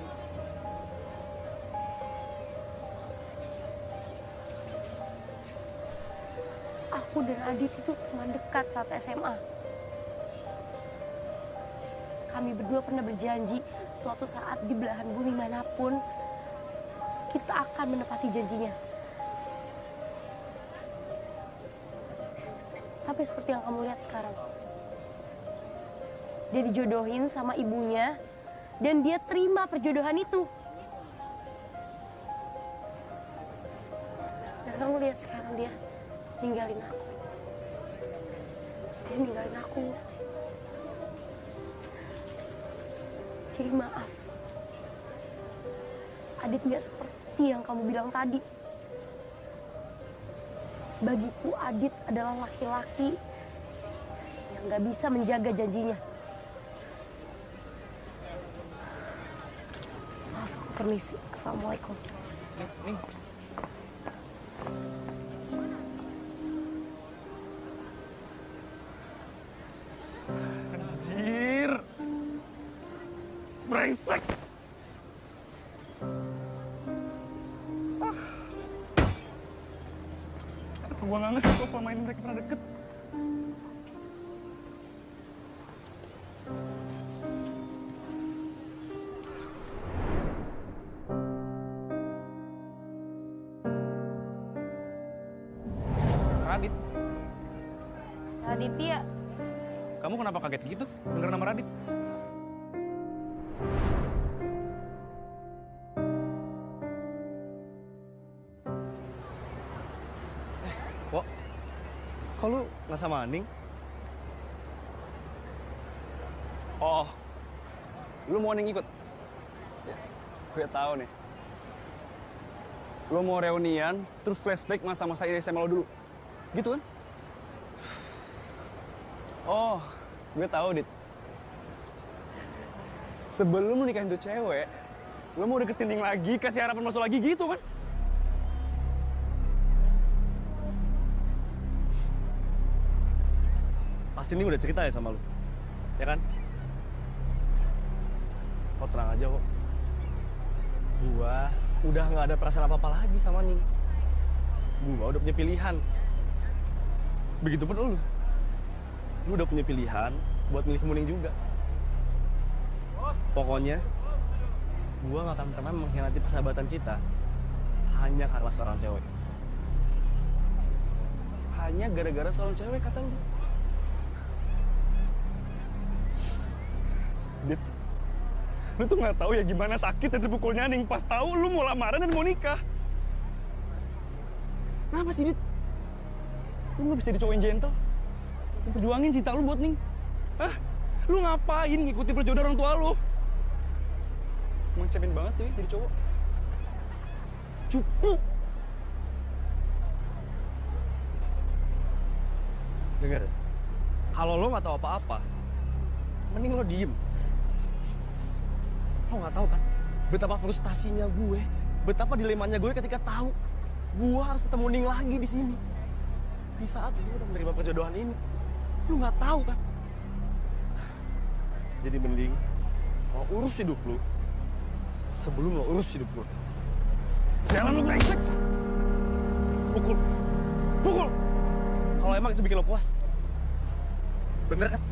Aku dan Adit itu teman dekat saat SMA. Kami berdua pernah berjanji suatu saat di belahan bumi manapun kita akan menepati janjinya. Tapi seperti yang kamu lihat sekarang, dia dijodohin sama ibunya dan dia terima perjodohan itu. Dan kamu lihat sekarang dia ninggalin aku. Dia ninggalin aku. Jadi maaf. Adit nggak seperti yang kamu bilang tadi. Bagiku Adit adalah laki-laki yang nggak bisa menjaga janjinya. Maaf, aku permisi. Assalamualaikum. Ning. Anjir. Brengsek. Gua nggak ngerti kok selama ini mereka pernah deket. Radit. Raditya. Kamu kenapa kaget gitu denger nama Radit? Wok, kok lu nggak sama Aning? Oh, lu mau Aning ikut? Ya, gue tahu nih. Lu mau reunian, terus flashback masa-masa SMA lo dulu. Gitu kan? Oh, gue tahu, Dit. Sebelum lu nikahin tuh cewek, lu mau deketin Ning lagi, kasih harapan masuk lagi gitu kan? Pasti Ning udah cerita ya sama lu, ya kan? Kok tenang aja kok. Gua udah nggak ada perasaan apa-apa lagi sama Ning. Gua udah punya pilihan. Begitupun lu. Lu udah punya pilihan buat milih Muning juga. Pokoknya, gua nggak akan pernah mengkhianati persahabatan kita hanya karena seorang cewek. Hanya gara-gara seorang cewek kata lu. Dit, lu tuh nggak tahu ya gimana sakit dan terpukulnya Ning pas tahu lu mau lamaran dan mau nikah. Kenapa sih, Dit? Lu nggak bisa jadi cowok yang gentle? Perjuangin cinta lu buat Ning. Hah? Lu ngapain ngikutin perjodohan orang tua lu? Mencemin banget tuh ya jadi cowok. Cupu. Dengar, kalau lo nggak tahu apa-apa, mending lo diem. Lo nggak tahu kan betapa frustasinya gue, betapa dilemanya gue ketika tahu gue harus ketemu Ning lagi di sini. Di saat gue udah menerima perjodohan ini, lo nggak tahu kan? Jadi mending lo urus hidup lo sebelum lo urus hidup gue. Jalan lu brengsek. Pukul, pukul. Kalau emang itu bikin lo puas, bener kan?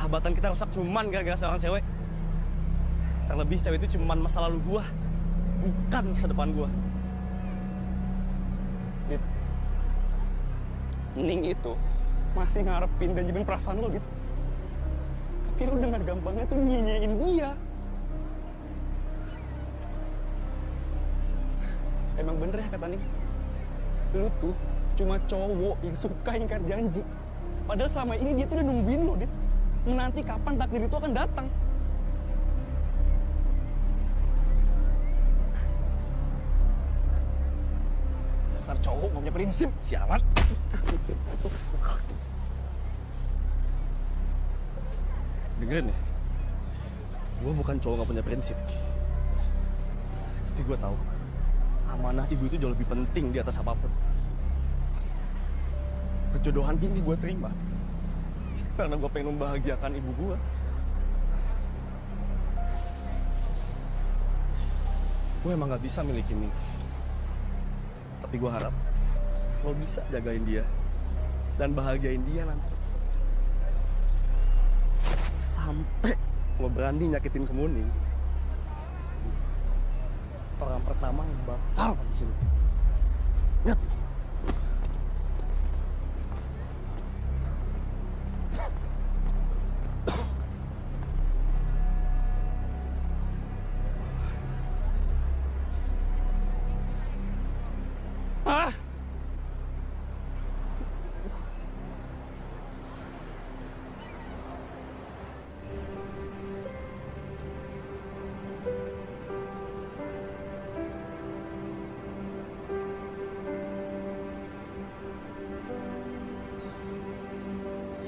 Persahabatan kita rusak cuman gara-gara seorang cewek. Terlebih cewek itu cuman masa lalu gua, bukan masa depan gua. Dit, Ning itu masih ngarepin dan nyimpen perasaan lo, Dit. Tapi lo dengan gampangnya tuh nyanyiin dia. Emang bener ya kata Ning, lu tuh cuma cowok yang suka ingkar janji. Padahal selama ini dia tuh udah nungguin lo, Dit. Menanti kapan takdir itu akan datang. Dasar cowok gak punya prinsip, sialan. Dengerin ya, gue bukan cowok gak punya prinsip. Tapi gue tahu amanah ibu itu jauh lebih penting di atas apapun. Perjodohan ini gue terima karena gue pengen membahagiakan ibu gue. Gue emang gak bisa milikin Ning. Tapi gue harap lo bisa jagain dia dan bahagiain dia nanti. Sampai lo berani nyakitin Kemuning, orang pertama yang bakal di sini. Ingat.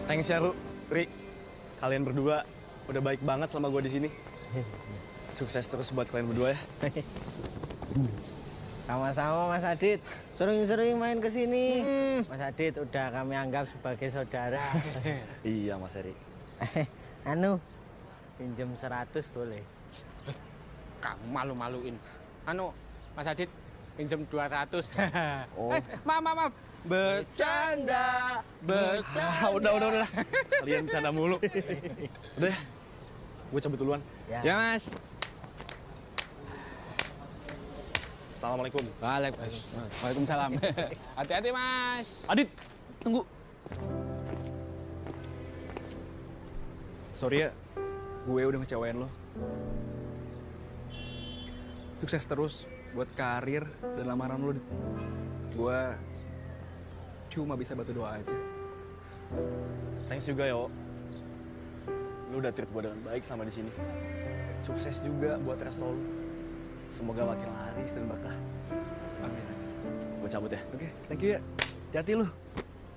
Thanks ya, Ri. Kalian berdua udah baik banget selama gue di sini. Sukses terus buat kalian berdua ya. Sama-sama Mas Adit. Sering-sering main ke sini. Mas Adit udah kami anggap sebagai saudara. Iya, Mas Eri. Anu, pinjem 100 boleh? Kamu malu-maluin. Anu, Mas Adit pinjem 200. Oh. Maaf. Bercanda. Udah. Kalian bercanda mulu. Udah ya, gue cabut duluan. Ya, Mas. Assalamualaikum. Waalaikumsalam. Hati-hati, Mas. Adit, tunggu. Sorry ya, gue udah ngecewain lo. Sukses terus buat karir dan lamaran lo. Gue cuma bisa bantu doa aja. Thanks juga, Yo. Lu udah treat gue dengan baik selama di sini. Sukses juga buat resto lu. Semoga makin laris dan berkah. Amin. Gue cabut ya. Oke, thank you ya. Hati-hati lu.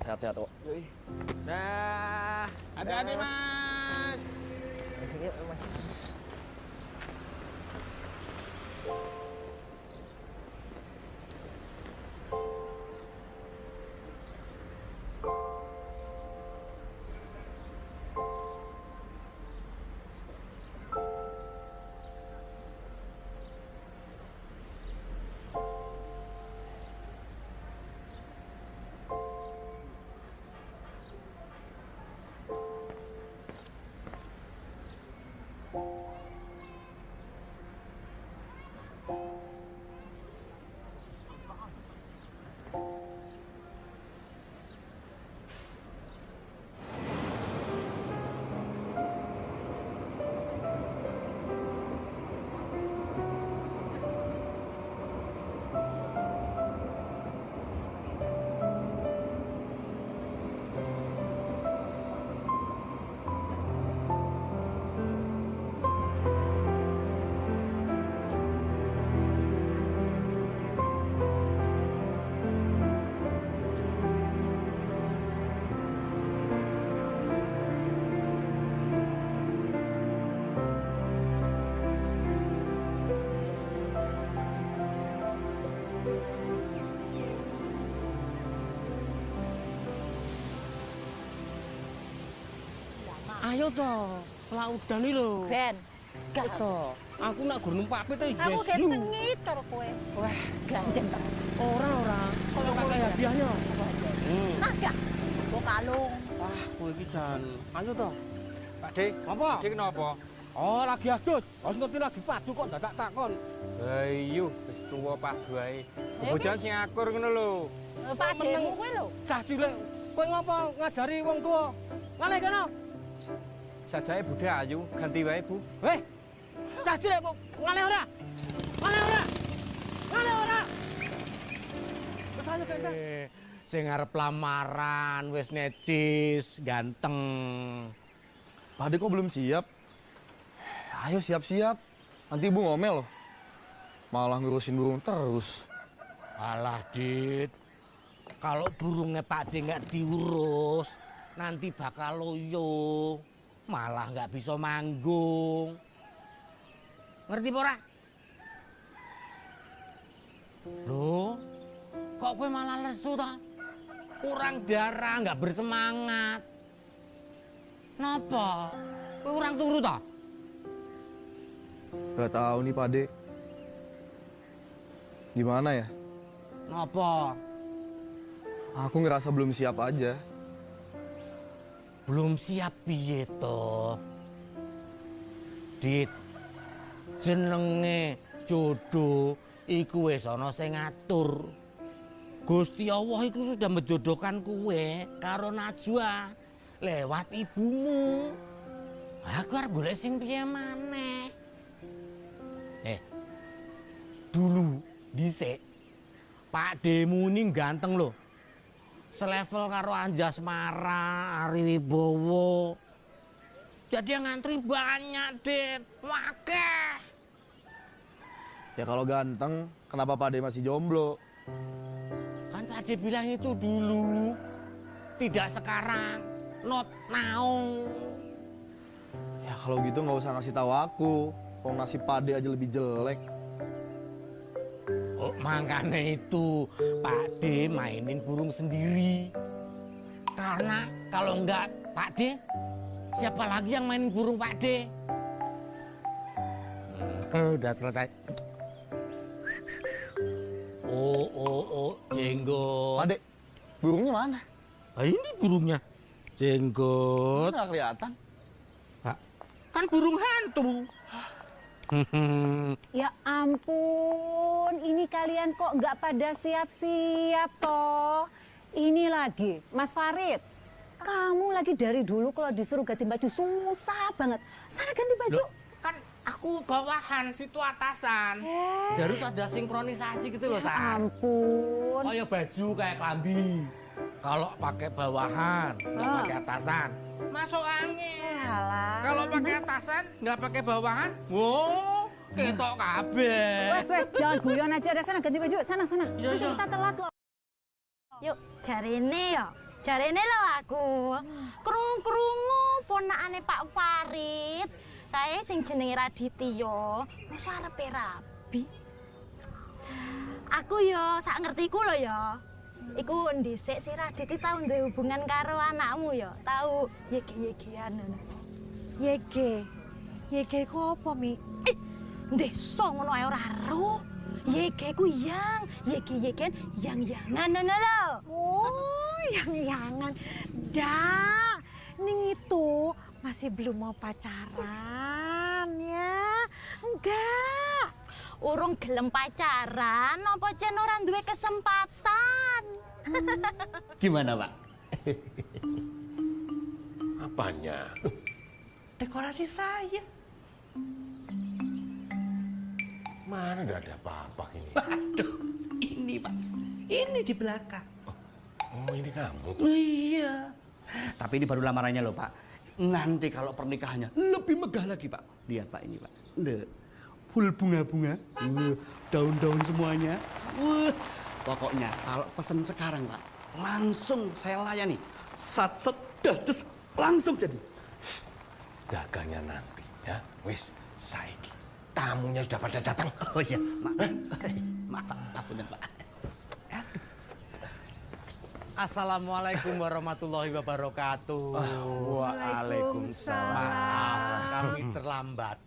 Sehat-sehat, Yo. Yoi. Dah. Hati-hati, Mas. Yuk, Mas. Ayo toh, selaudan iki lho. Ben, gas toh. Aku nak gur numpak ape to yes. Aku ketengit karo kowe. Wah, ganjen to. Ora. Kalau kakek hadiahnya. Nah, gak. Kok kalung. Kowe iki jan. Ayo toh. Pak De, apa? Pak De kenapa? Oh, lagi adus. Wis ngerti lagi padu kok dadak takon. Ayo, wis tuwa padu ae. Bojoan sing akur ngono lho. Pak Demu kuwi lho. Cah cilik, kowe ngapa ngajari wong tuwa? Ngalih kono. Sajae budhe ayu, ganti wae, Bu. Heh. Cah cilik kok ngalih ora? Ngalih ora? Ngalih ora? Wis ayo ganteng. Sing arep lamaran wis necis, ganteng. Pak De kok belum siap? Ayo siap-siap. Nanti Ibu ngomel loh. Malah ngurusin burung terus. Alah, Dit. Kalau burungnya Pak De nggak diurus, nanti bakal loyo. Malah nggak bisa manggung. Ngerti pora? Loh, kok gue malah lesu toh? Kurang darah, nggak bersemangat. Napa? Gue kurang turu toh? Gak tahu nih Pak De. Gimana ya? Napa? Aku ngerasa belum siap aja. Belum siap piye toh? Dit, jenenge jodoh iku wis ana sing ngatur. Gusti Allah iku sudah menjodohkan kowe karo Najwa lewat ibumu. Aku arep golek sing piye maneh. Dulu dhisik Pak Demu ini ganteng loh. Selevel karo Anjasmara, Ari Wibowo. Jadi yang ngantri banyak, Dit. Wakeh. Ya kalau ganteng, kenapa Pak De masih jomblo? Kan Pak De bilang itu dulu. Tidak sekarang. Not now. Ya kalau gitu nggak usah ngasih tahu aku. Kalau nasib Pak De aja lebih jelek. Oh, makanya itu Pak De mainin burung sendiri. Karena kalau enggak Pak De, siapa lagi yang mainin burung Pak De? Udah selesai. Oh, jenggot. Pak De, burungnya mana? Ini burungnya. Jenggot. Nggak kelihatan. Kan burung hantu. Ya ampun, ini kalian kok nggak pada siap-siap toh? Ini lagi, Mas Farid, kamu lagi dari dulu kalau disuruh ganti baju susah banget. Sana ganti baju. Loh, kan aku bawahan, situ atasan. Harus ada sinkronisasi gitu loh, Sa. Ampun. Oh ya baju kayak klambi. Kalau pakai bawahan, nggak pakai atasan, masuk angin. Kalau pakai atasan, nggak pakai bawahan, wow, ketok kabeh. Wes, jangan guyon aja. Ada sana ganti baju. Sana. Kita telat loh. Yuk, jarene lho aku. Krungu-krungu ponakane Pak Farid, kae sing jenenge Raditya, wis arepe rabi. Aku yo sak ngertiku lho ya. Iku ndhisik si Radit tau duwe hubungan karo anakmu ya, tau yege-yegean ngono. Yege ku apa, Mi? Ndeso ngono ae ora ero. Yege ku yang, yege-yegen yang-yangan ngono lho. Oh, yang-yangan. Dah, ning itu masih belum mau pacaran ya? Enggak. Urung gelem pacaran, apa jen ora duwe kesempatan. Gimana, Pak? Apanya? Dekorasi saya. Mana nggak ada apa-apa ini? Waduh, ini Pak. Ini di belakang. Oh, ini kamu? Iya. Tapi ini baru lamarannya loh, Pak. Nanti kalau pernikahannya lebih megah lagi, Pak. Lihat, Pak, ini, Pak. Full bunga-bunga. Daun-daun semuanya. Pokoknya kalau pesen sekarang, Pak, langsung saya layani. Sat-set, das, langsung jadi. Dagangnya nanti, ya. Wis, saiki. Tamunya sudah pada datang. Oh iya, maaf, Pak. Assalamualaikum warahmatullahi wabarakatuh. Waalaikumsalam. Maaf, kami terlambat.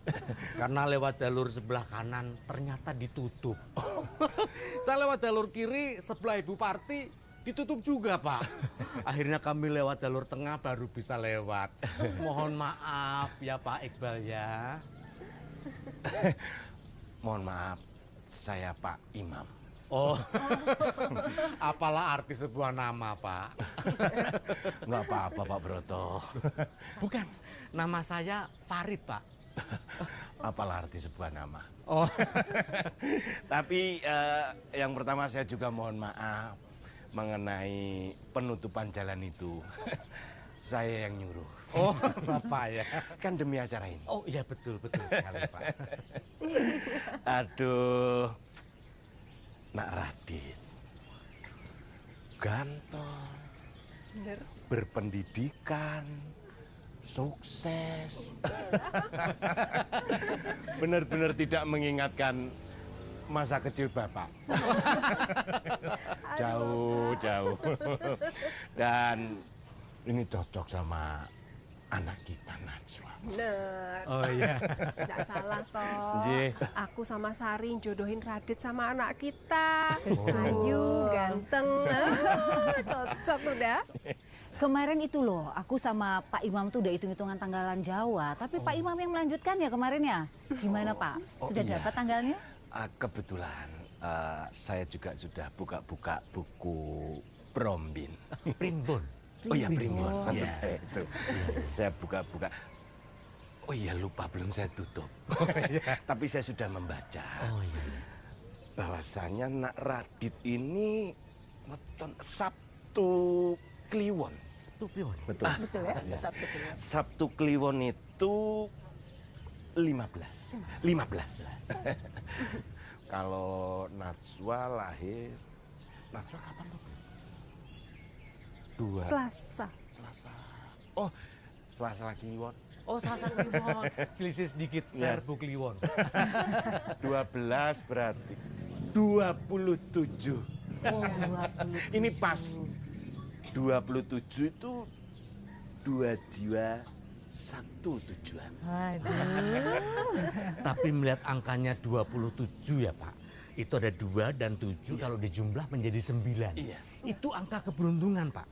Karena lewat jalur sebelah kanan ternyata ditutup. Saya lewat jalur kiri sebelah Ibu Parti ditutup juga, Pak. Akhirnya kami lewat jalur tengah baru bisa lewat. Mohon maaf ya Pak Iqbal ya. Mohon maaf, saya Pak Imam. Oh, apalah arti sebuah nama, Pak? Nggak apa-apa, Pak Broto. Bukan, nama saya Farid, Pak. Apalah arti sebuah nama? Oh, tapi yang pertama saya juga mohon maaf mengenai penutupan jalan itu. Saya yang nyuruh. Oh, Bapak ya? Kan demi acara ini. Oh iya, betul sekali, Pak. Aduh, Nak Radit, ganteng, berpendidikan, sukses. Benar-benar tidak mengingatkan masa kecil Bapak. Jauh. Dan ini cocok sama anak kita, Najwa. Bener. Oh iya. Nggak salah toh. Nggih. Aku sama Sari jodohin Radit sama anak kita. Oh. Ayu, ganteng. Cocok udah. Kemarin itu loh, aku sama Pak Imam tuh udah hitung-hitungan tanggalan Jawa. Tapi Pak Imam yang melanjutkan ya kemarin ya. Gimana Pak? Sudah iya. dapat tanggalnya? Kebetulan saya juga sudah buka-buka buku Prombin. Primbon. Oh iya, Primbon. Maksud saya itu. Saya buka-buka. Oh iya, lupa belum saya tutup. Tapi saya sudah membaca. Oh iya. Bahwasanya Nak Radit ini weton Sabtu Kliwon. Sabtu Kliwon. Betul. Betul ya? Sabtu Kliwon. Sabtu Kliwon itu 15. Kalau Najwa lahir, Najwa kapan tuh? Selasa. Oh, Selasa Kliwon. Oh, Selasa Kliwon. Selisih sedikit, Serbu Kliwon. 12 berarti 27. Oh, 27. Ini pas. 27 itu 2 jiwa, 1 tujuan. Tapi melihat angkanya 27 ya Pak, itu ada 2 dan 7 kalau dijumlah menjadi 9. Iya. Itu angka keberuntungan Pak.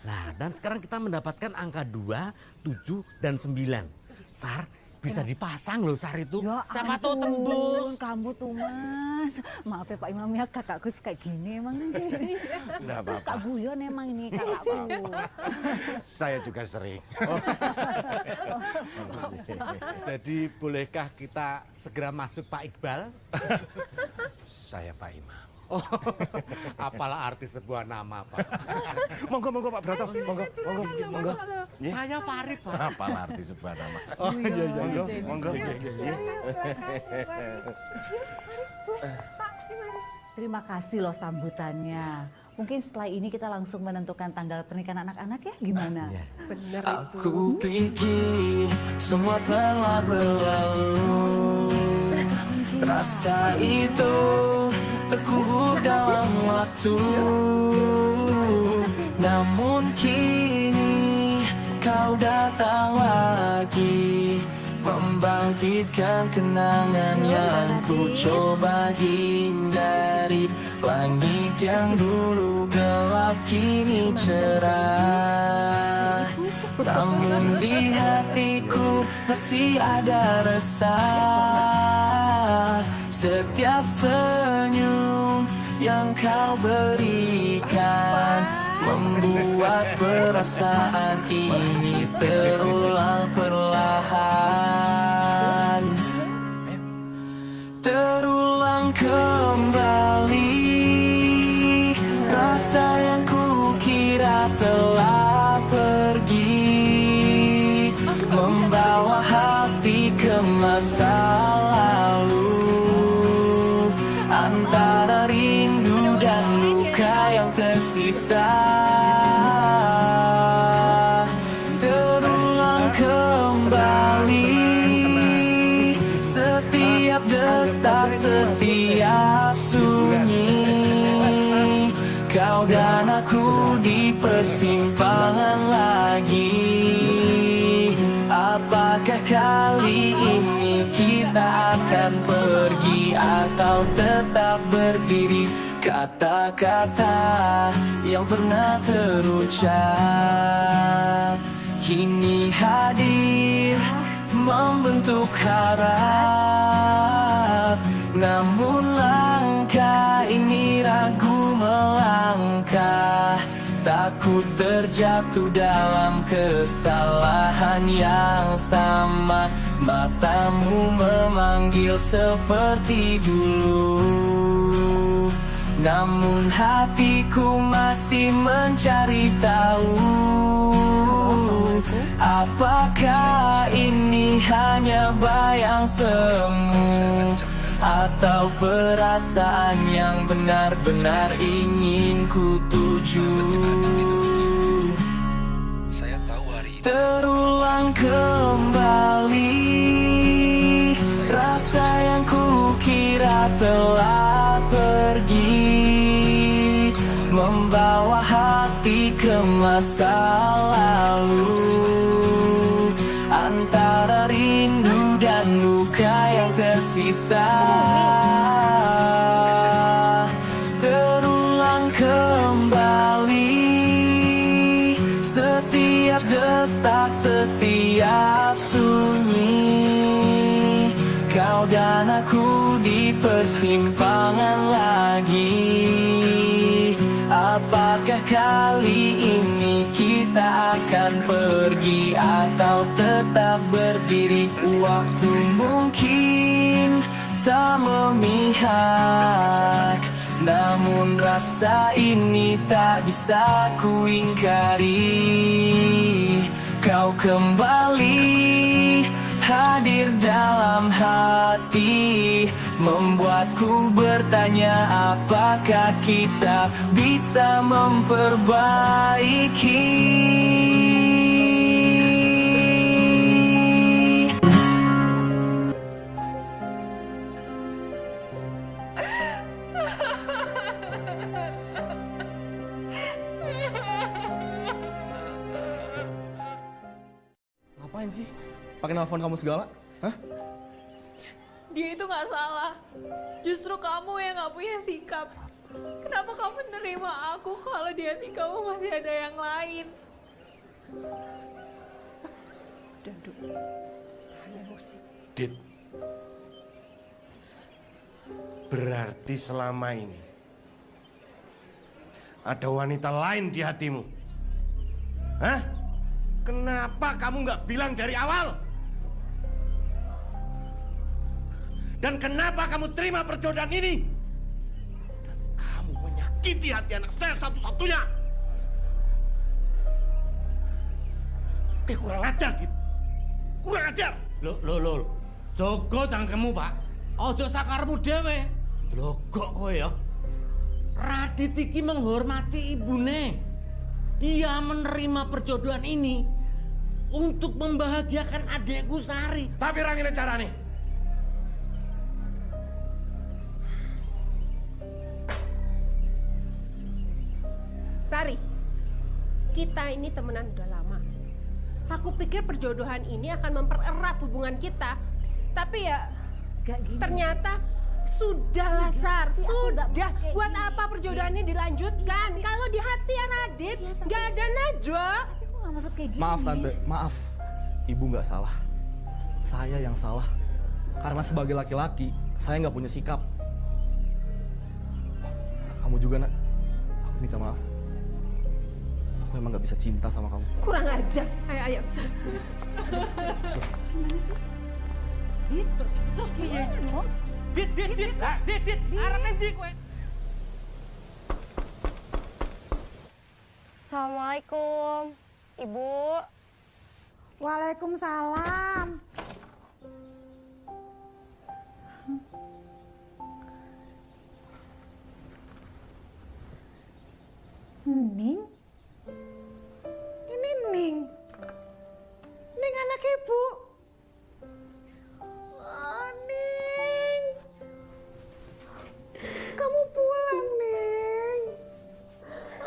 Nah, dan sekarang kita mendapatkan angka 2, 7, dan 9. Sar, bisa dipasang loh Sar itu. Ya, siapa tahu tembus. Kamu tuh Mas. Maaf ya Pak Imam ya, kakakku kayak gini emang. Nggak apa-apa. Kak Guyon emang ini kakakku. Saya juga sering. Jadi bolehkah kita segera masuk Pak Iqbal? Saya Pak Imam. Oh, apalah arti sebuah nama Pak? Monggo Pak Broto, monggo. Ya. Saya Farid Pak. Apalah arti sebuah nama? Oh iya, monggo. Terima kasih loh sambutannya. Mungkin setelah ini kita langsung menentukan tanggal pernikahan anak-anak ya, gimana? Bener itu. Aku pikir semua telah berlalu. Rasa itu terkubur dalam waktu. Namun kini kau datang lagi, membangkitkan kenangan yang ku coba hindari. Langit yang dulu gelap kini cerah, namun di hatiku masih ada resah. Setiap senyum yang kau berikan membuat perasaan ini terulang perlahan. Terulang kembali rasa yang kukira telah pergi, membawa hati ke masa lalu. Antara rindu dan luka yang tersisa, terulang kembali. Setiap detak, setiap sunyi, kau dan aku di persimpangan lagi. Apakah kali ini kita akan pergi atau tetap berdiri? kata-kata yang pernah terucap kini hadir membentuk harap. Namun langkah ini ragu melangkah, takut terjatuh dalam kesalahan yang sama. Matamu memanggil seperti dulu, namun hatiku masih mencari tahu, apakah ini hanya bayang semu atau perasaan yang benar-benar ingin ku tuju. Terulang kembali rasa yang ku kira telah pergi, membawa hati ke masa lalu, antara rindu dan luka yang tersisa. Terulang kembali setiap detak, setiap sunyi, kau dan aku di persimpangan lagi. Apakah kali ini kita akan pergi atau tetap berdiri? Waktu mungkin tak memihak, namun rasa ini tak bisa ku ingkari. Kau kembali hadir dalam hati, membuatku bertanya apakah kita bisa memperbaiki. Ngapain sih? Pakai nelfon kamu segala? Hah? Dia itu nggak salah. Justru kamu yang nggak punya sikap. Kenapa kamu nerima aku kalau di hati kamu masih ada yang lain? Udah, Duk. Tahan emosi. Dit, berarti selama ini ada wanita lain di hatimu. Hah? Kenapa kamu nggak bilang dari awal? Dan kenapa kamu terima perjodohan ini? Dan kamu menyakiti hati anak saya satu-satunya. Oke, kurang ajar gitu. Kurang ajar. Loh. Jogo cangkemmu, Pak. Ojo sakarmu dhewe. Logok kowe ya. Radit iki menghormati ibune. Dia menerima perjodohan ini untuk membahagiakan adekku Sari. Tapi orang ini cara nih. Sari, kita ini temenan udah lama. Aku pikir perjodohan ini akan mempererat hubungan kita. Tapi ya, ternyata sudahlah Sar, sudah. Buat apa perjodohan ini dilanjutkan? Kalau di hati Radit nggak ada Najwa. Maksud kayak gini. Maaf Tante, maaf. Ibu nggak salah. Saya yang salah. Karena sebagai laki-laki, saya nggak punya sikap. Kamu juga, Nak. Aku minta maaf. Aku emang nggak bisa cinta sama kamu. Kurang ajar. Ayo. Sudah. Gimana sih? Terus gimana dong? Dit. Arahnya di kowe. Assalamualaikum, Ibu. Waalaikumsalam. Ning? Ini Ning. Ning anak ibu. Oh, Ning. Kamu pulang, Ning.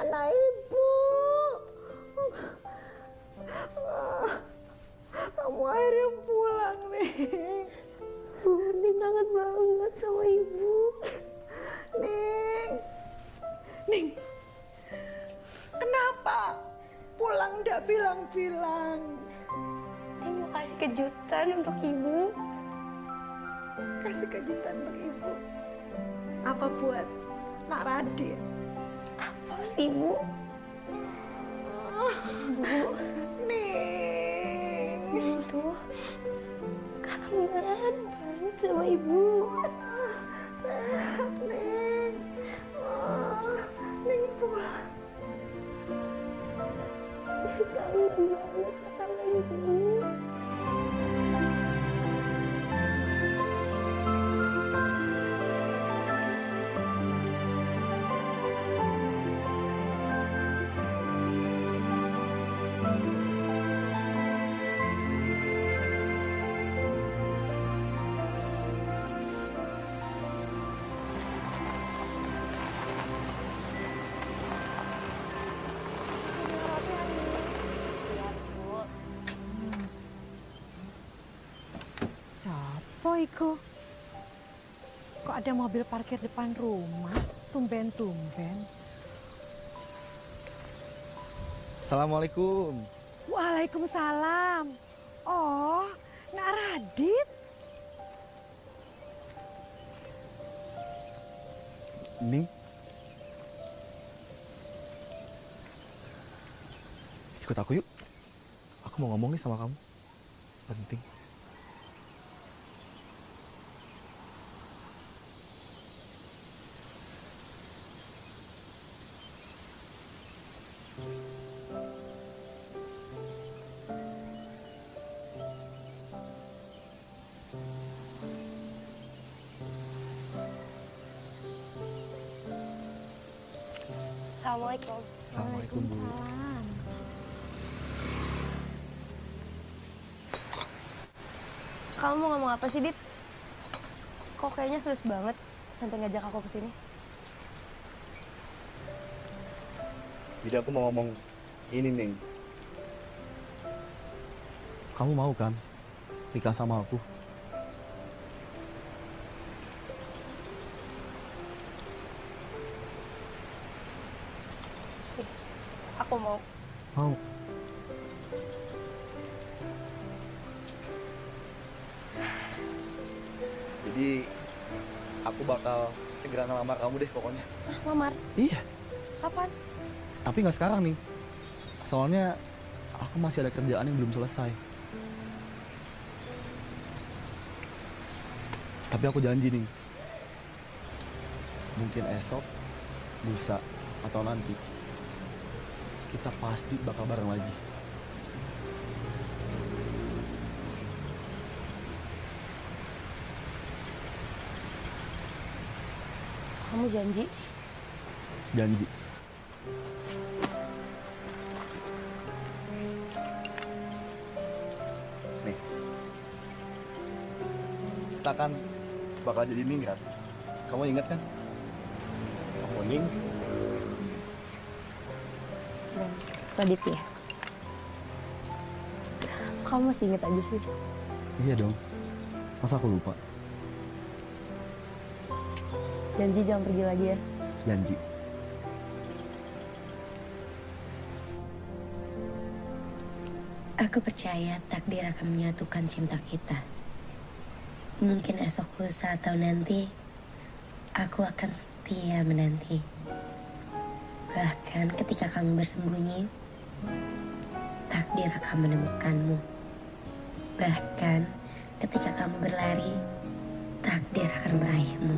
Anak ibu. Kamu akhirnya pulang, Ning. Ning kangen banget sama ibu. Ning. Ning, kenapa pulang ndak bilang-bilang? Ning mau kasih kejutan untuk ibu. Kasih kejutan untuk ibu. Apa buat Nak Radit? Apa sih, Bu? Bu. Ning. Tuh, kangen banget sama ibu. Ning. Ning pulang. Kangen banget sama ibu. Siapa iku? Kok ada mobil parkir depan rumah? Tumben-tumben. Assalamualaikum. Waalaikumsalam. Oh, Nak Radit. Ning. Ikut aku yuk. Aku mau ngomong nih sama kamu. Penting. Assalamualaikum. Assalamualaikum, Bu. Kamu mau ngomong apa sih, Dit? Kok kayaknya serius banget sampai ngajak aku ke sini? Jadi aku mau ngomong ini, Ning. Kamu mau kan nikah sama aku? Aku mau. Mau. Jadi aku bakal segera ngelamar kamu deh pokoknya. Lamar? Iya. Kapan? Tapi nggak sekarang nih. Soalnya aku masih ada kerjaan yang belum selesai. Tapi aku janji nih. Mungkin esok, lusa, atau nanti kita pasti bakal bareng lagi. Kamu janji? Janji. Nih. Kita kan bakal jadi Ning kan? Kamu ingat kan? Kamu Ning? Raditya. Kamu masih ingat aja sih? Iya dong. Masa aku lupa? Janji jangan pergi lagi ya. Janji. Aku percaya takdir akan menyatukan cinta kita. Mungkin esok lusa atau nanti, aku akan setia menanti. Bahkan ketika kamu bersembunyi, takdir akan menemukanmu. Bahkan ketika kamu berlari, takdir akan meraihmu.